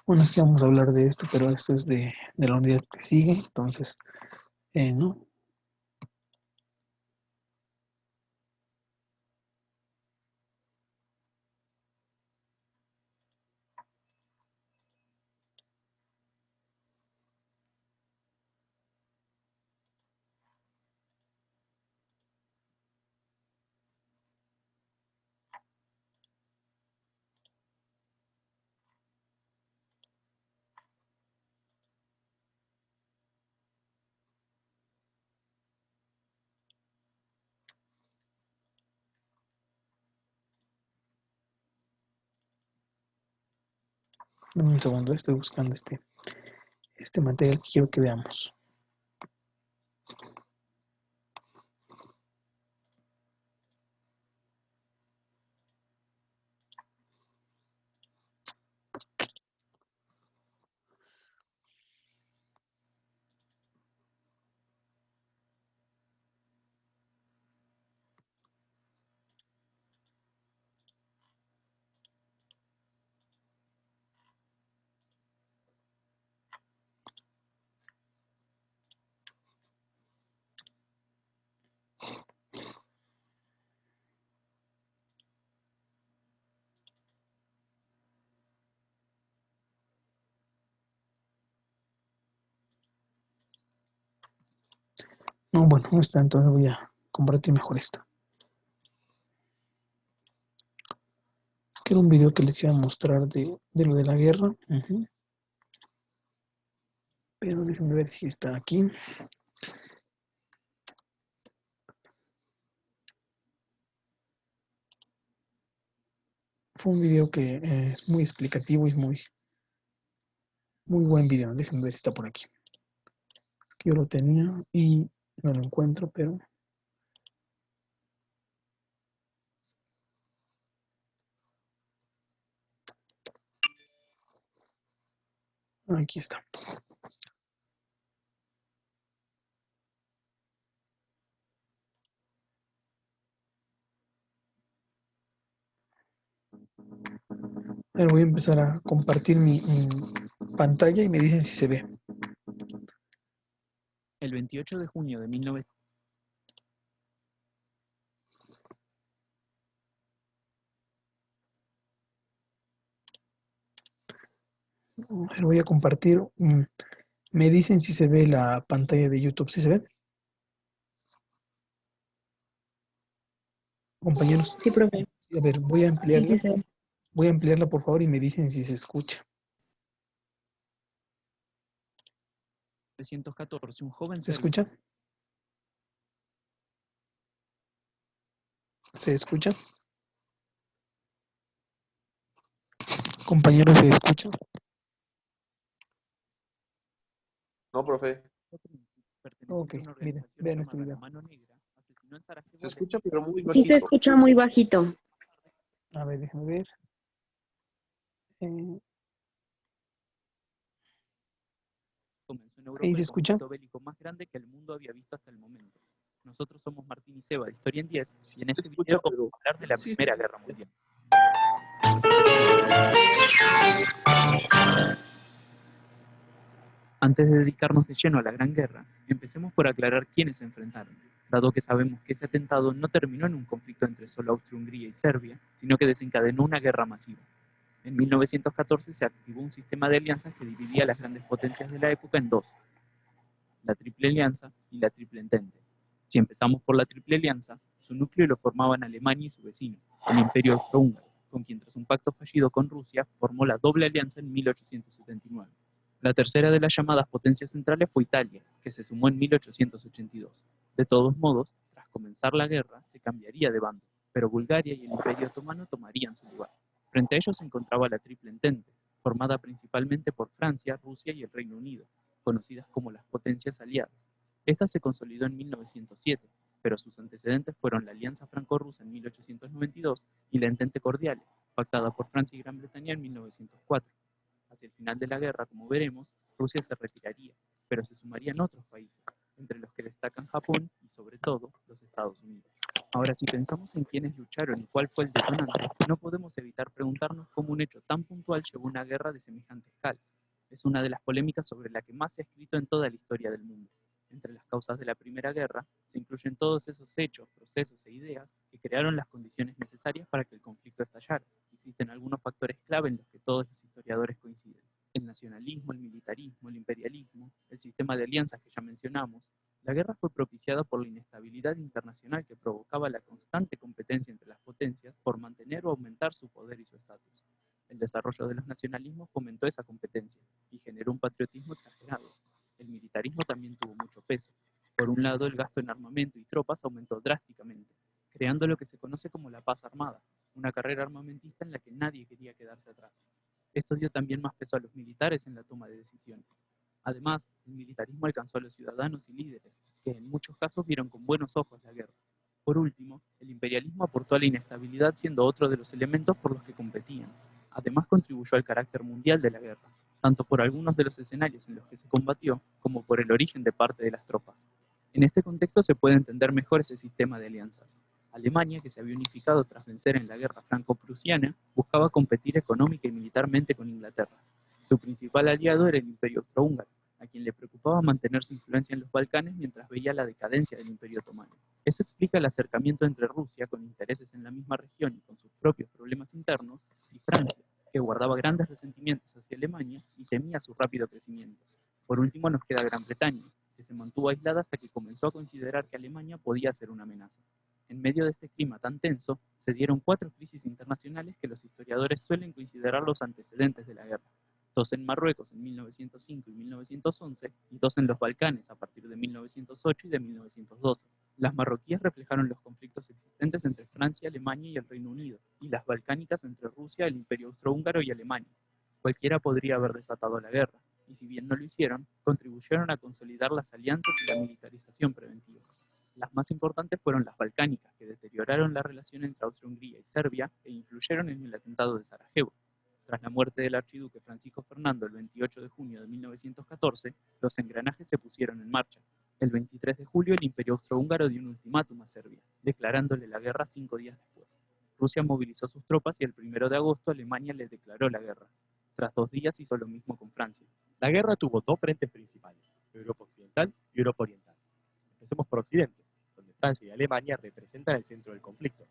Bueno, es que vamos a hablar de esto, pero esto es de la unidad que sigue, entonces, ¿no? Dame un segundo, estoy buscando este material que quiero que veamos. No, bueno, no está, entonces voy a compartir mejor esta. Es que era un video que les iba a mostrar de lo de la guerra. Pero déjenme ver si está aquí. Fue un video que es muy explicativo y es muy buen video. Déjenme ver si está por aquí. Es que yo lo tenía y no lo encuentro, pero aquí está. Ahora voy a empezar a compartir mi pantalla y me dicen si se ve. El 28 de junio de 1900. Ahora voy a compartir. Me dicen si se ve la pantalla de YouTube. ¿Sí se ve? Compañeros. Sí, profe. A ver, voy a ampliarla. Sí, se ve. Voy a ampliarla, por favor, y me dicen si se escucha. 1914, un joven ¿Se serbio. escucha? ¿Se escucha? Compañeros, ¿se escucha? No, profe. Perteneciente Ok, a una miren, organización vean este llamada La video. Mano Negra, asesinó en Sarajevo. Se escucha, pero muy Sí, se bajito. escucha muy bajito. A ver, déjame ver. Comenzó en Europa ¿Ahí se el escucha? conflicto bélico más grande que el mundo había visto hasta el momento. Nosotros somos Martín y Seba de Historia en 10 y en Se este escucha, video vamos pero... a hablar de la Sí, Primera sí. Guerra Mundial. Antes de dedicarnos de lleno a la Gran Guerra, empecemos por aclarar quiénes se enfrentaron, dado que sabemos que ese atentado no terminó en un conflicto entre solo Austria-Hungría y Serbia, sino que desencadenó una guerra masiva. En 1914 se activó un sistema de alianzas que dividía a las grandes potencias de la época en dos: la Triple Alianza y la Triple Entente. Si empezamos por la Triple Alianza, su núcleo lo formaban Alemania y su vecino, el Imperio Austrohúngaro, con quien tras un pacto fallido con Rusia formó la Doble Alianza en 1879. La tercera de las llamadas potencias centrales fue Italia, que se sumó en 1882. De todos modos, tras comenzar la guerra, se cambiaría de bando, pero Bulgaria y el Imperio Otomano tomarían su lugar. Frente a ellos se encontraba la Triple Entente, formada principalmente por Francia, Rusia y el Reino Unido, conocidas como las potencias aliadas. Esta se consolidó en 1907, pero sus antecedentes fueron la Alianza Franco-Rusa en 1892 y la Entente Cordiale, pactada por Francia y Gran Bretaña en 1904. Hacia el final de la guerra, como veremos, Rusia se retiraría, pero se sumarían otros países, entre los que destacan Japón y, sobre todo, los Estados Unidos. Ahora, si pensamos en quiénes lucharon y cuál fue el detonante, no podemos evitar preguntarnos cómo un hecho tan puntual llevó a una guerra de semejante escala. Es una de las polémicas sobre la que más se ha escrito en toda la historia del mundo. Entre las causas de la Primera Guerra se incluyen todos esos hechos, procesos e ideas que crearon las condiciones necesarias para que el conflicto estallara. Existen algunos factores clave en los que todos los historiadores coinciden: el nacionalismo, el militarismo, el imperialismo, el sistema de alianzas que ya mencionamos. La guerra fue propiciada por la inestabilidad internacional que provocaba la constante competencia entre las potencias por mantener o aumentar su poder y su estatus. El desarrollo de los nacionalismos fomentó esa competencia y generó un patriotismo exagerado. El militarismo también tuvo mucho peso. Por un lado, el gasto en armamento y tropas aumentó drásticamente, creando lo que se conoce como la paz armada, una carrera armamentista en la que nadie quería quedarse atrás. Esto dio también más peso a los militares en la toma de decisiones. Además, el militarismo alcanzó a los ciudadanos y líderes, que en muchos casos vieron con buenos ojos la guerra. Por último, el imperialismo aportó a la inestabilidad siendo otro de los elementos por los que competían. Además, contribuyó al carácter mundial de la guerra, tanto por algunos de los escenarios en los que se combatió, como por el origen de parte de las tropas. En este contexto se puede entender mejor ese sistema de alianzas. Alemania, que se había unificado tras vencer en la guerra franco-prusiana, buscaba competir económica y militarmente con Inglaterra. Su principal aliado era el Imperio Austrohúngaro, a quien le preocupaba mantener su influencia en los Balcanes mientras veía la decadencia del Imperio Otomano. Eso explica el acercamiento entre Rusia, con intereses en la misma región y con sus propios problemas internos, y Francia, que guardaba grandes resentimientos hacia Alemania y temía su rápido crecimiento. Por último nos queda Gran Bretaña, que se mantuvo aislada hasta que comenzó a considerar que Alemania podía ser una amenaza. En medio de este clima tan tenso, se dieron 4 crisis internacionales que los historiadores suelen considerar los antecedentes de la guerra: 2 en Marruecos en 1905 y 1911, y 2 en los Balcanes a partir de 1908 y de 1912. Las marroquíes reflejaron los conflictos existentes entre Francia, Alemania y el Reino Unido, y las balcánicas entre Rusia, el Imperio Austrohúngaro y Alemania. Cualquiera podría haber desatado la guerra, y si bien no lo hicieron, contribuyeron a consolidar las alianzas y la militarización preventiva. Las más importantes fueron las balcánicas, que deterioraron la relación entre Austria-Hungría y Serbia e influyeron en el atentado de Sarajevo. Tras la muerte del archiduque Francisco Fernando el 28 de junio de 1914, los engranajes se pusieron en marcha. El 23 de julio el Imperio Austrohúngaro dio un ultimátum a Serbia, declarándole la guerra 5 días después. Rusia movilizó sus tropas y el 1 de agosto Alemania le declaró la guerra. Tras 2 días hizo lo mismo con Francia. La guerra tuvo 2 frentes principales: Europa Occidental y Europa Oriental. Empecemos por Occidente, donde Francia y Alemania representan el centro del conflicto.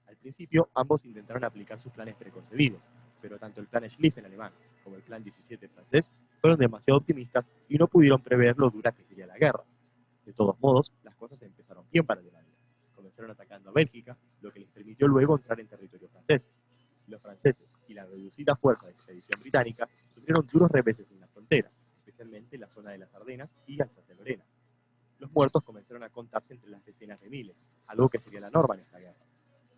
Al principio, ambos intentaron aplicar sus planes preconcebidos, pero tanto el plan Schlieffen alemán como el plan 17 francés fueron demasiado optimistas y no pudieron prever lo dura que sería la guerra. De todos modos, las cosas empezaron bien para Alemania. Comenzaron atacando a Bélgica, lo que les permitió luego entrar en territorio francés. Los franceses y la reducida fuerza de expedición británica sufrieron duros reveses en la frontera, especialmente en la zona de las Ardenas y Alsacia-Lorena. Los muertos comenzaron a contarse entre las decenas de miles, algo que sería la norma en esta guerra.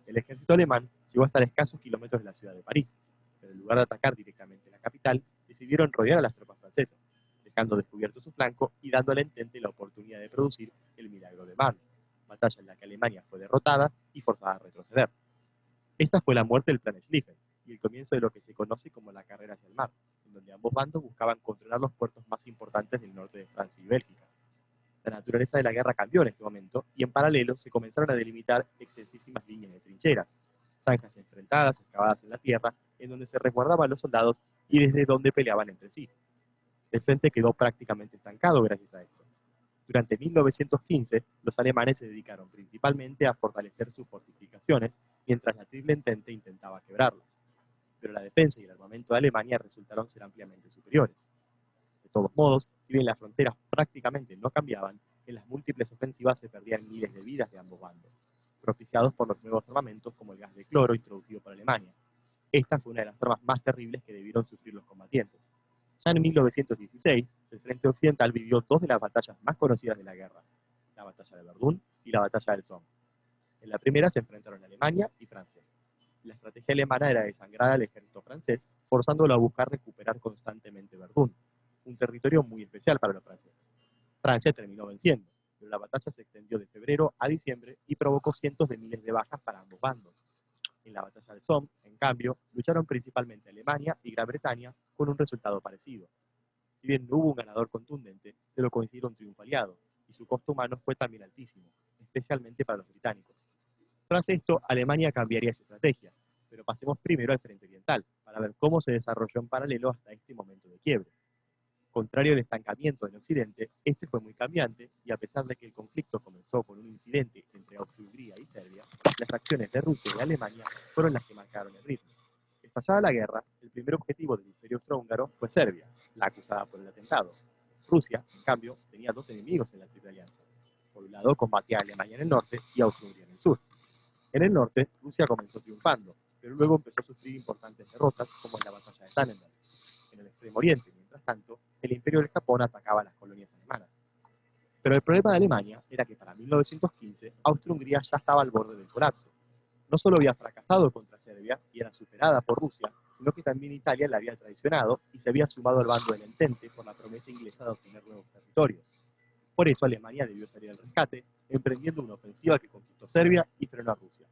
El ejército alemán llegó a estar a escasos kilómetros de la ciudad de París, pero en lugar de atacar directamente la capital, decidieron rodear a las tropas francesas, dejando descubierto su flanco y dando al Entente la oportunidad de producir el milagro de Marne, batalla en la que Alemania fue derrotada y forzada a retroceder. Esta fue la muerte del plan Schlieffen y el comienzo de lo que se conoce como la carrera hacia el mar, en donde ambos bandos buscaban controlar los puertos más importantes del norte de Francia y Bélgica. La naturaleza de la guerra cambió en este momento y en paralelo se comenzaron a delimitar extensísimas líneas de trincheras, zanjas enfrentadas, excavadas en la tierra, en donde se resguardaban los soldados y desde donde peleaban entre sí. El frente quedó prácticamente estancado gracias a esto. Durante 1915, los alemanes se dedicaron principalmente a fortalecer sus fortificaciones, mientras la Triple Entente intentaba quebrarlas. Pero la defensa y el armamento de Alemania resultaron ser ampliamente superiores. De todos modos, si bien las fronteras prácticamente no cambiaban, en las múltiples ofensivas se perdían miles de vidas de ambos bandos, propiciados por los nuevos armamentos como el gas de cloro introducido por Alemania. Esta fue una de las armas más terribles que debieron sufrir los combatientes. Ya en 1916, el Frente Occidental vivió 2 de las batallas más conocidas de la guerra, la batalla de Verdún y la batalla del Somme. En la primera se enfrentaron Alemania y Francia. La estrategia alemana era desangrar al ejército francés, forzándolo a buscar recuperar constantemente Verdún, un territorio muy especial para los franceses. Francia terminó venciendo, pero la batalla se extendió de febrero a diciembre y provocó cientos de miles de bajas para ambos bandos. En la batalla del Somme, en cambio, lucharon principalmente Alemania y Gran Bretaña con un resultado parecido. Si bien no hubo un ganador contundente, se lo consideró un triunfo aliado, y su costo humano fue también altísimo, especialmente para los británicos. Tras esto, Alemania cambiaría su estrategia, pero pasemos primero al frente oriental, para ver cómo se desarrolló en paralelo hasta este momento de quiebre. Contrario al estancamiento en Occidente, este fue muy cambiante, y a pesar de que el conflicto comenzó con un incidente entre Austria-Hungría y Serbia, las acciones de Rusia y Alemania fueron las que marcaron el ritmo. Estallada la guerra, el primer objetivo del Imperio Austrohúngaro fue Serbia, la acusada por el atentado. Rusia, en cambio, tenía dos enemigos en la Triple Alianza. Por un lado, combatía a Alemania en el norte y a Austria-Hungría en el sur. En el norte, Rusia comenzó triunfando, pero luego empezó a sufrir importantes derrotas, como en la batalla de Tannenberg. En el extremo oriente, mientras tanto, el Imperio del Japón atacaba a las colonias alemanas. Pero el problema de Alemania era que para 1915, Austria-Hungría ya estaba al borde del colapso. No solo había fracasado contra Serbia y era superada por Rusia, sino que también Italia la había traicionado y se había sumado al bando del Entente por la promesa inglesa de obtener nuevos territorios. Por eso Alemania debió salir al rescate, emprendiendo una ofensiva que conquistó Serbia y frenó a Rusia.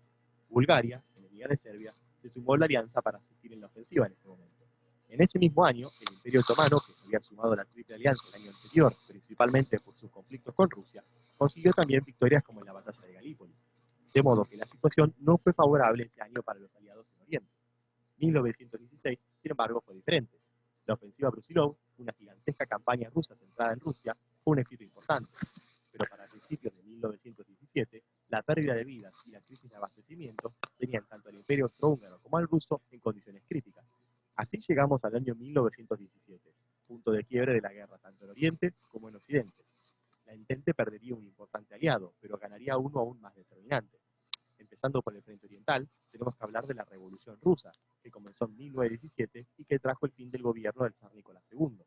Bulgaria, enemiga de Serbia, se sumó a la alianza para asistir en la ofensiva en este momento. En ese mismo año, el Imperio Otomano, que se había sumado a la Triple Alianza el año anterior, principalmente por sus conflictos con Rusia, consiguió también victorias como en la batalla de Galípoli. De modo que la situación no fue favorable ese año para los aliados en Oriente. 1916, sin embargo, fue diferente. La ofensiva Brusilov, una gigantesca campaña rusa centrada en Rusia, fue un éxito importante. Pero para principios de 1917, la pérdida de vidas y la crisis de abastecimiento tenían tanto al Imperio Austrohúngaro como al ruso en condiciones críticas. Así llegamos al año 1917, punto de quiebre de la guerra tanto en Oriente como en Occidente. La Entente perdería un importante aliado, pero ganaría uno aún más determinante. Empezando por el frente oriental, tenemos que hablar de la Revolución Rusa, que comenzó en 1917 y que trajo el fin del gobierno del zar Nicolás II.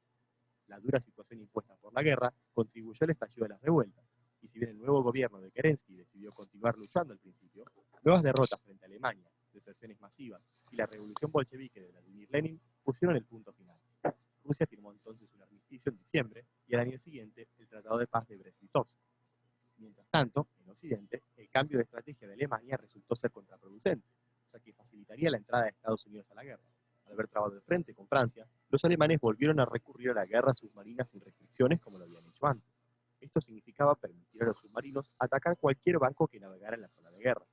La dura situación impuesta por la guerra contribuyó al estallido de las revueltas, y si bien el nuevo gobierno de Kerensky decidió continuar luchando al principio, nuevas derrotas frente a Alemania, deserciones masivas y la revolución bolchevique de Vladimir Lenin pusieron el punto final. Rusia firmó entonces un armisticio en diciembre y al año siguiente el Tratado de Paz de Brest-Litovsk. Mientras tanto, en Occidente, el cambio de estrategia de Alemania resultó ser contraproducente, ya que facilitaría la entrada de Estados Unidos a la guerra. Al haber trabado de frente con Francia, los alemanes volvieron a recurrir a la guerra submarina sin restricciones como lo habían hecho antes. Esto significaba permitir a los submarinos atacar cualquier barco que navegara en la zona de guerra.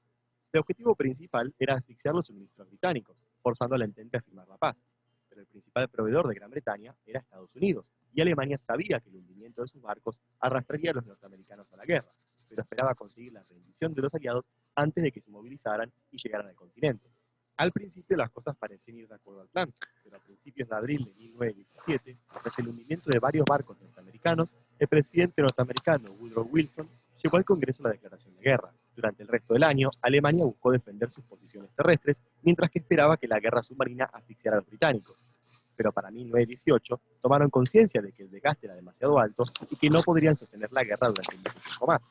El objetivo principal era asfixiar los suministros británicos, forzando a la Entente a firmar la paz. Pero el principal proveedor de Gran Bretaña era Estados Unidos, y Alemania sabía que el hundimiento de sus barcos arrastraría a los norteamericanos a la guerra, pero esperaba conseguir la rendición de los aliados antes de que se movilizaran y llegaran al continente. Al principio las cosas parecían ir de acuerdo al plan, pero a principios de abril de 1917, tras el hundimiento de varios barcos norteamericanos, el presidente norteamericano Woodrow Wilson llevó al Congreso la declaración de guerra. Durante el resto del año, Alemania buscó defender sus posiciones terrestres, mientras que esperaba que la guerra submarina asfixiara a los británicos. Pero para 1918 tomaron conciencia de que el desgaste era demasiado alto y que no podrían sostener la guerra durante mucho tiempo más.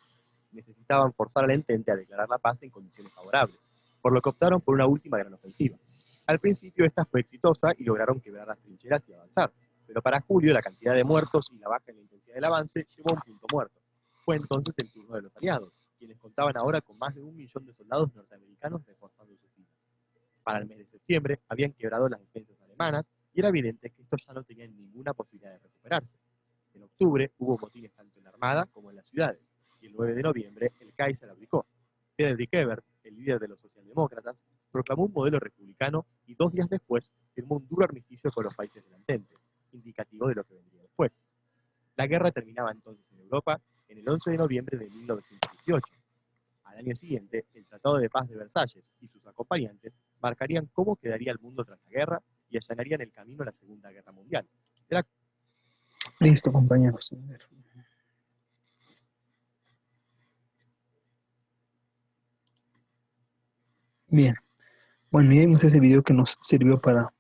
Necesitaban forzar a la Entente a declarar la paz en condiciones favorables, por lo que optaron por una última gran ofensiva. Al principio esta fue exitosa y lograron quebrar las trincheras y avanzar, pero para julio la cantidad de muertos y la baja en la intensidad del avance llevó a un punto muerto. Fue entonces el turno de los aliados, quienes contaban ahora con más de 1 millón de soldados norteamericanos reforzando sus filas. Para el mes de septiembre habían quebrado las defensas alemanas y era evidente que estos ya no tenían ninguna posibilidad de recuperarse. En octubre hubo motines tanto en la Armada como en las ciudades, y el 9 de noviembre el Kaiser abdicó. Friedrich Ebert, el líder de los socialdemócratas, proclamó un modelo republicano y 2 días después firmó un duro armisticio con los países de la Entente, indicativo de lo que vendría después. La guerra terminaba entonces en Europa en el 11 de noviembre de 1918. Al año siguiente, el Tratado de Paz de Versalles y sus acompañantes marcarían cómo quedaría el mundo tras la guerra y allanarían el camino a la Segunda Guerra Mundial. Listo, compañeros. Bien. Bueno, ya vimos ese video que nos sirvió para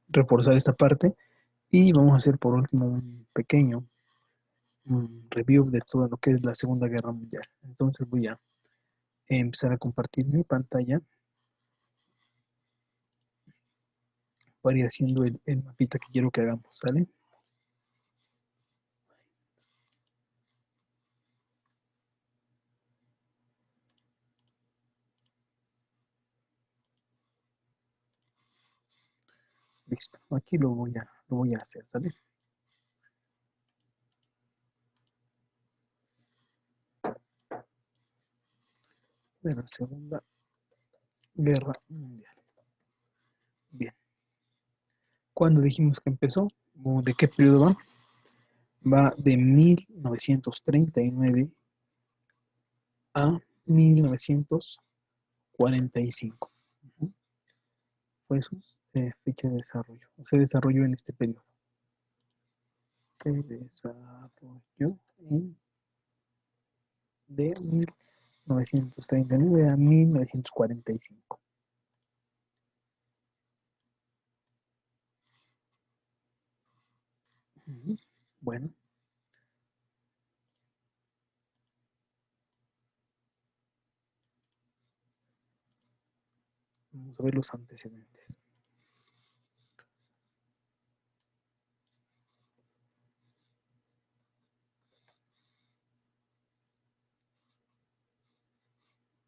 reforzar esta parte. Y vamos a hacer por último un pequeño review de todo lo que es la Segunda Guerra Mundial. Entonces voy a empezar a compartir mi pantalla para ir haciendo el mapita que quiero que hagamos, ¿sale? Listo, aquí lo voy a hacer, ¿sale? De la Segunda Guerra Mundial. Bien. ¿Cuándo dijimos que empezó? ¿O ¿de qué periodo va? Va de 1939 a 1945. Fue su fecha de desarrollo. Se desarrolló en este periodo. Se desarrolló de 1939 a 1945. Bueno. Vamos a ver los antecedentes.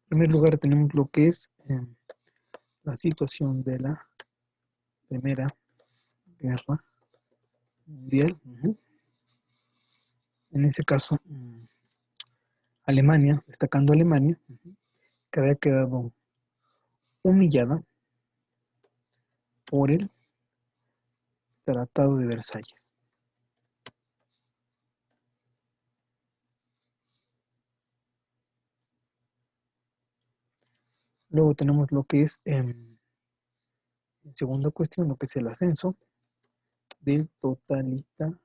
En primer lugar tenemos lo que es la situación de la Primera Guerra Mundial. En ese caso, Alemania, destacando Alemania, que había quedado humillada por el Tratado de Versalles. Luego tenemos lo que es, en segunda cuestión, lo que es el ascenso del totalitarismo,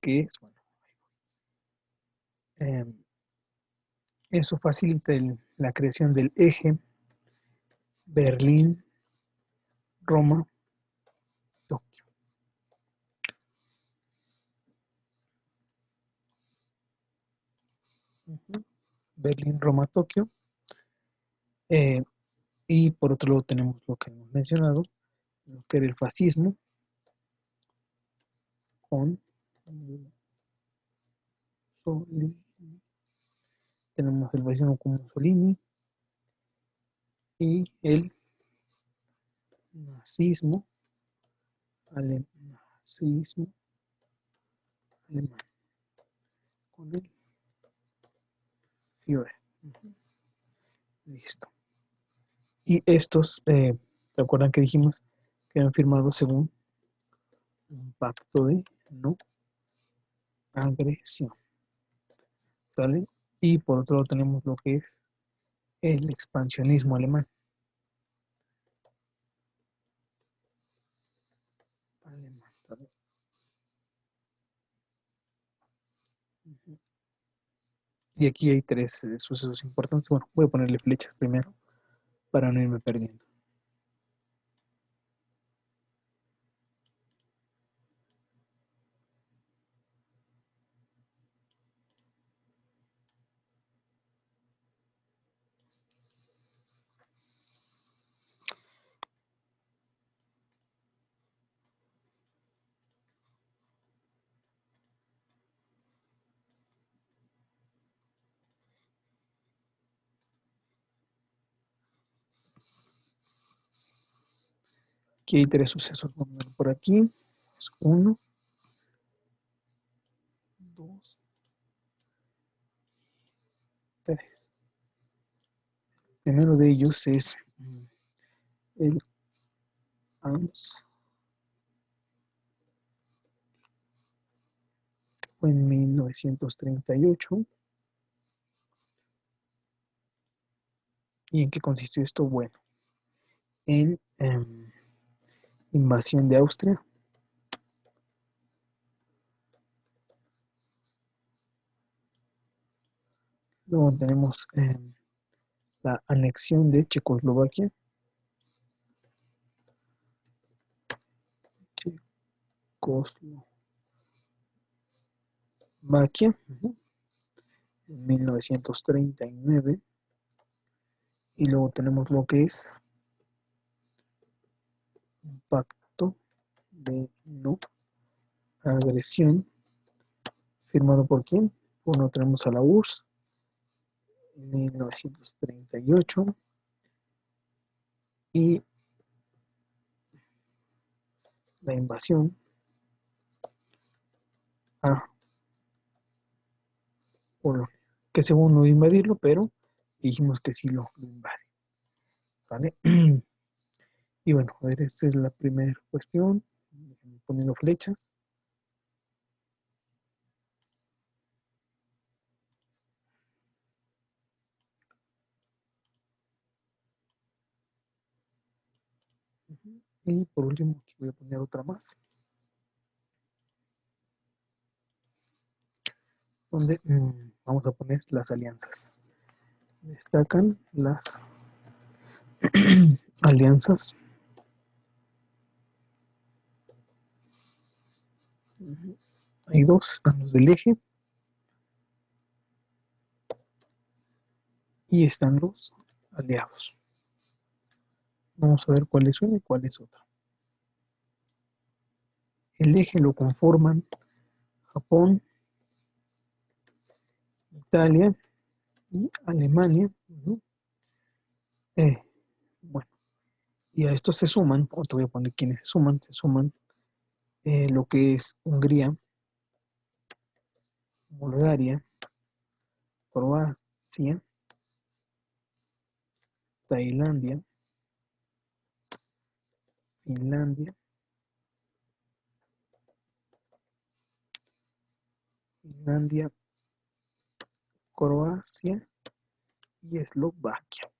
que es, bueno, eso facilita la creación del eje Berlín, Roma, Tokio. Berlín, Roma, Tokio. Y por otro lado tenemos lo que hemos mencionado, lo que era el fascismo, con Mussolini. Tenemos el fascismo con Mussolini y el nazismo alemán con el Führer. Listo. Y estos, ¿te acuerdan que dijimos que han firmado según un pacto de no agresión? ¿Sale? Y por otro lado tenemos lo que es el expansionismo alemán. ¿Sale? Y aquí hay tres sucesos importantes. Bueno, voy a ponerle flechas primero para no irme perdiendo. Aquí hay tres sucesos. Vamos a ver por aquí. Es 1, 2, 3. El primero de ellos es el ANS. Fue en 1938. ¿Y en qué consistió esto? Bueno, en invasión de Austria. Luego tenemos la anexión de Checoslovaquia. En 1939. Y luego tenemos lo que es un pacto de no agresión. ¿Firmado por quién? Bueno, tenemos a la URSS en 1938 y la invasión a Polonia, que según no invadirlo, pero dijimos que sí lo invade. ¿Vale? Y bueno, a ver, esta es la primera cuestión. Déjenme poniendo flechas. Y por último, aquí voy a poner otra más. Donde vamos a poner las alianzas. Destacan las alianzas. Hay dos, están los del eje y están los aliados. Vamos a ver cuál es una y cuál es otra. El eje lo conforman Japón, Italia y Alemania. Bueno, y a estos se suman, o te voy a poner quiénes se suman lo que es Hungría, Bulgaria, Croacia, Tailandia, Finlandia, Croacia y Eslovaquia.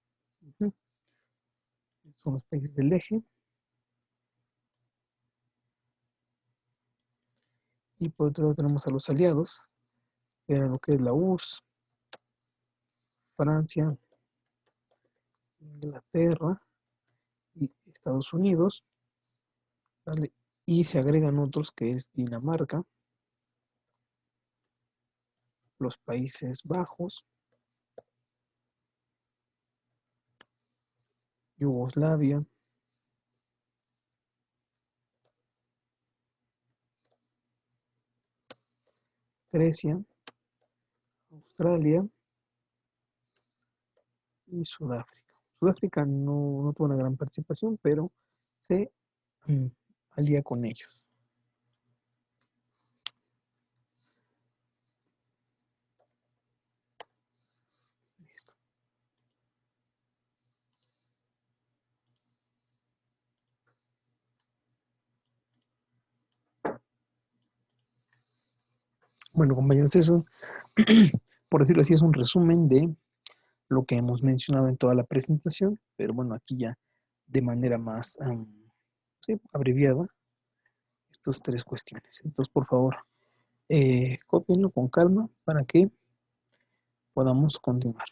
Son los países del eje. Y por otro lado tenemos a los aliados, que era lo que es la URSS, Francia, Inglaterra y Estados Unidos. ¿Vale? Y se agregan otros que es Dinamarca, los Países Bajos, Yugoslavia, Grecia, Australia y Sudáfrica. Sudáfrica no tuvo una gran participación, pero se alía con ellos. Listo. Bueno, compañeros, eso, por decirlo así, es un resumen de lo que hemos mencionado en toda la presentación, pero bueno, aquí ya de manera más sí, abreviada, estas tres cuestiones. Entonces, por favor, cópienlo con calma para que podamos continuar.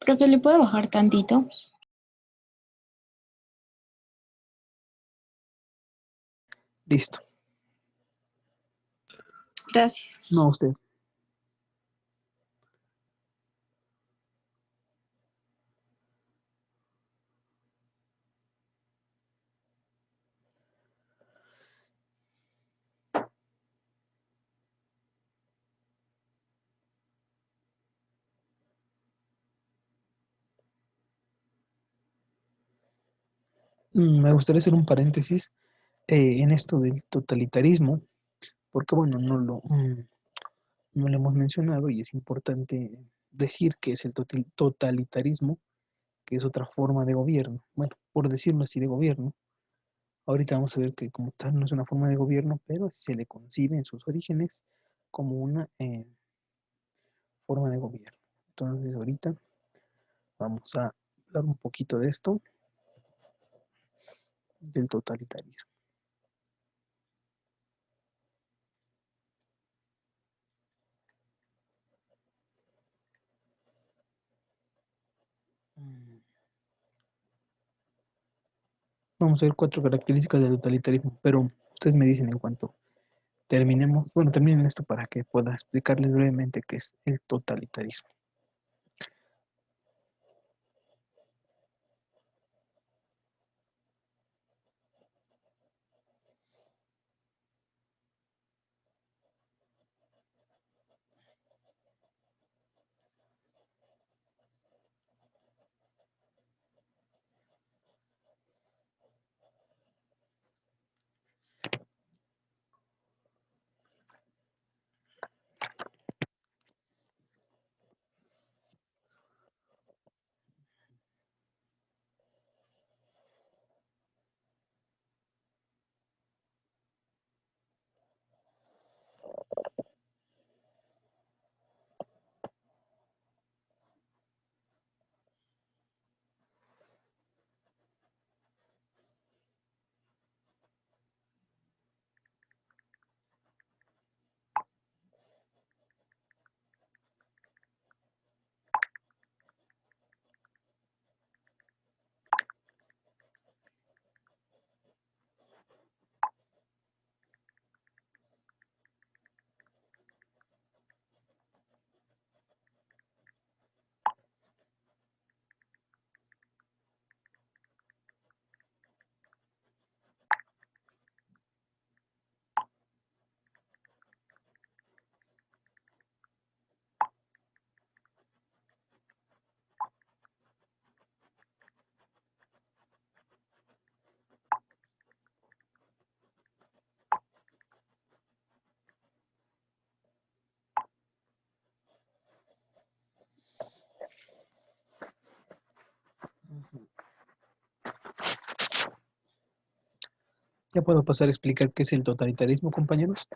Profe, ¿le puede bajar tantito? Listo. Gracias. No, usted. Me gustaría hacer un paréntesis en esto del totalitarismo, porque bueno, no lo hemos mencionado y es importante decir que es el totalitarismo, que es otra forma de gobierno, bueno, por decirlo así, de gobierno. Ahorita vamos a ver que como tal no es una forma de gobierno, pero se le concibe en sus orígenes como una forma de gobierno. Entonces ahorita vamos a hablar un poquito de esto, del totalitarismo. Vamos a ver 4 características del totalitarismo, pero ustedes me dicen en cuanto terminemos, bueno, terminen esto para que pueda explicarles brevemente qué es el totalitarismo. ¿Ya puedo pasar a explicar qué es el totalitarismo, compañeros?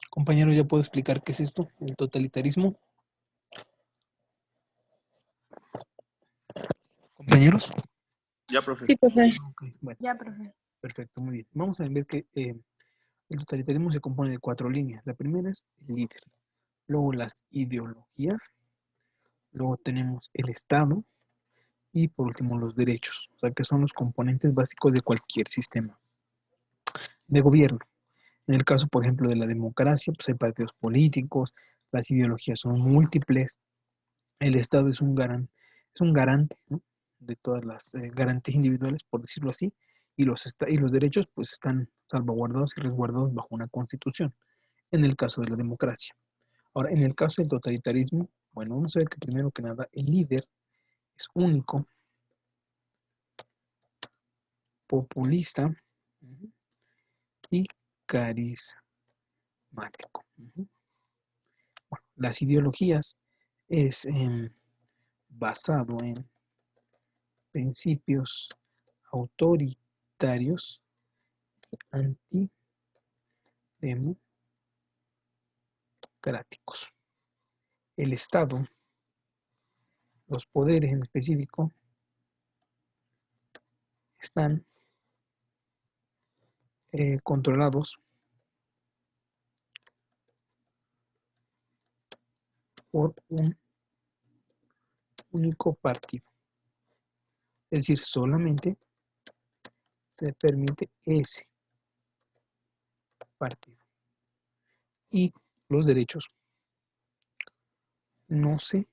Compañeros, ¿ya puedo explicar qué es esto, el totalitarismo? Compañeros. Ya, profe. Sí, profe. Ok, bueno, Ya, profe. perfecto, muy bien. Vamos a ver que el totalitarismo se compone de 4 líneas. La primera es el líder, luego las ideologías, luego tenemos el Estado y por último los derechos, o sea que son los componentes básicos de cualquier sistema de gobierno. En el caso, por ejemplo, de la democracia, pues hay partidos políticos, las ideologías son múltiples, el Estado es un garante, ¿no?, de todas las garantías individuales, por decirlo así, y los derechos pues están salvaguardados y resguardados bajo una constitución, en el caso de la democracia. Ahora, en el caso del totalitarismo, bueno, vamos a ver que primero que nada el líder es único, populista y carismático. Bueno, las ideologías es basado en principios autoritarios antidemocráticos. El Estado, los poderes en específico, están controlados por un único partido. Es decir, solamente se permite ese partido. Y los derechos no se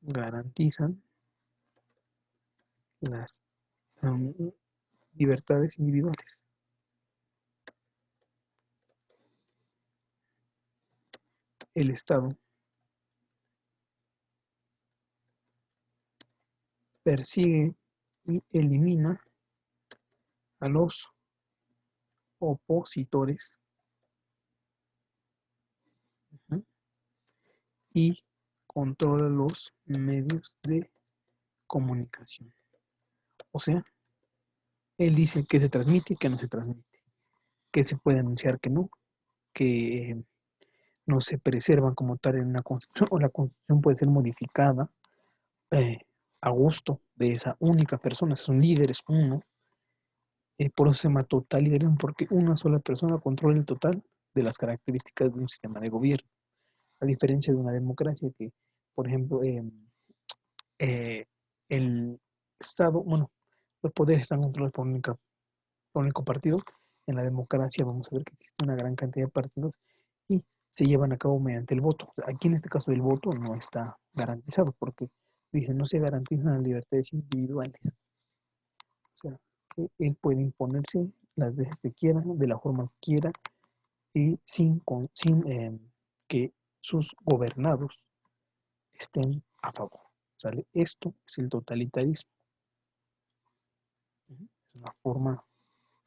garantizan las libertades individuales. el Estado persigue y elimina a los opositores, ujú, y controla los medios de comunicación. O sea, él dice que se transmite y que no se transmite, que se puede anunciar que no se preservan como tal en una constitución, o la constitución puede ser modificada eh, a gusto de esa única persona. Es un líder, es uno. Por eso se llama totalitarismo, porque una sola persona controla el total de las características de un sistema de gobierno. A diferencia de una democracia que, por ejemplo, el Estado, bueno, los poderes están controlados por un único partido. En la democracia vamos a ver que existe una gran cantidad de partidos y se llevan a cabo mediante el voto. Aquí en este caso el voto no está garantizado porque dice no se garantizan las libertades individuales. O sea, que él puede imponerse las veces que quiera, de la forma que quiera y sin que sus gobernados estén a favor. ¿Sale? Esto es el totalitarismo. Es una forma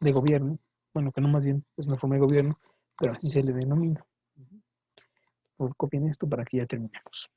de gobierno, bueno, que no más bien es una forma de gobierno, pero así se le denomina. Por copien esto para que ya terminemos.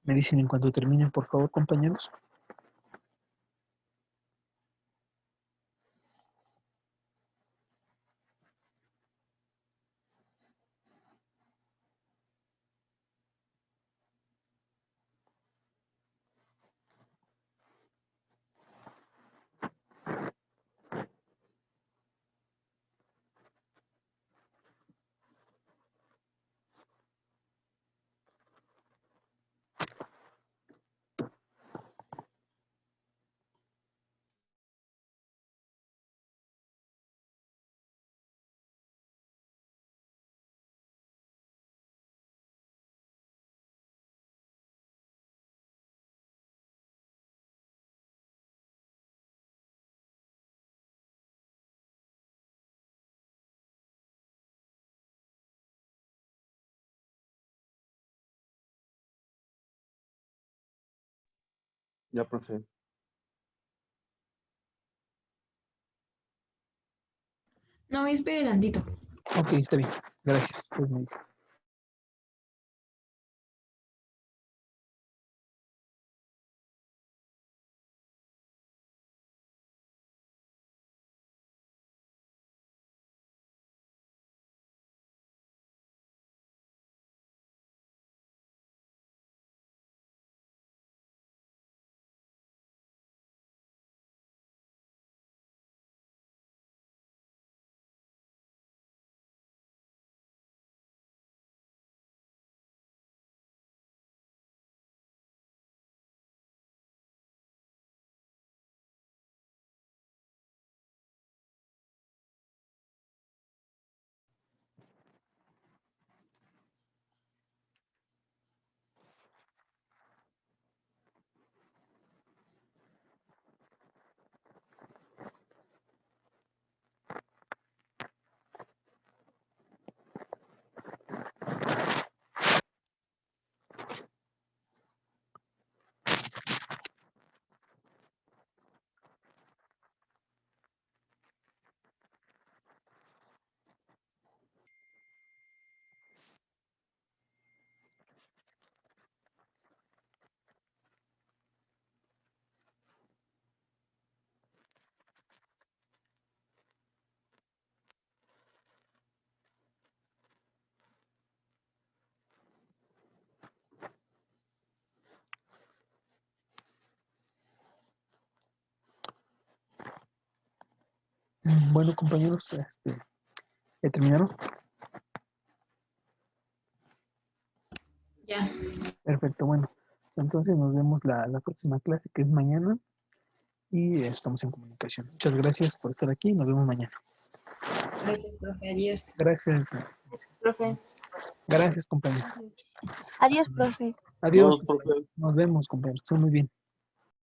Me dicen en cuanto terminen, por favor, compañeros. Ya, profe. No, espere tantito. Ok, está bien. Gracias. Pues me dicen. Bueno, compañeros, ¿ya terminaron? Ya. Perfecto, bueno. Entonces nos vemos la próxima clase, que es mañana, y estamos en comunicación. Muchas gracias por estar aquí. Nos vemos mañana. Gracias, profe. Adiós. Gracias. Profe. Gracias, compañeros. Adiós, profe. Adiós. No, profe. Nos vemos, compañeros. Son muy bien.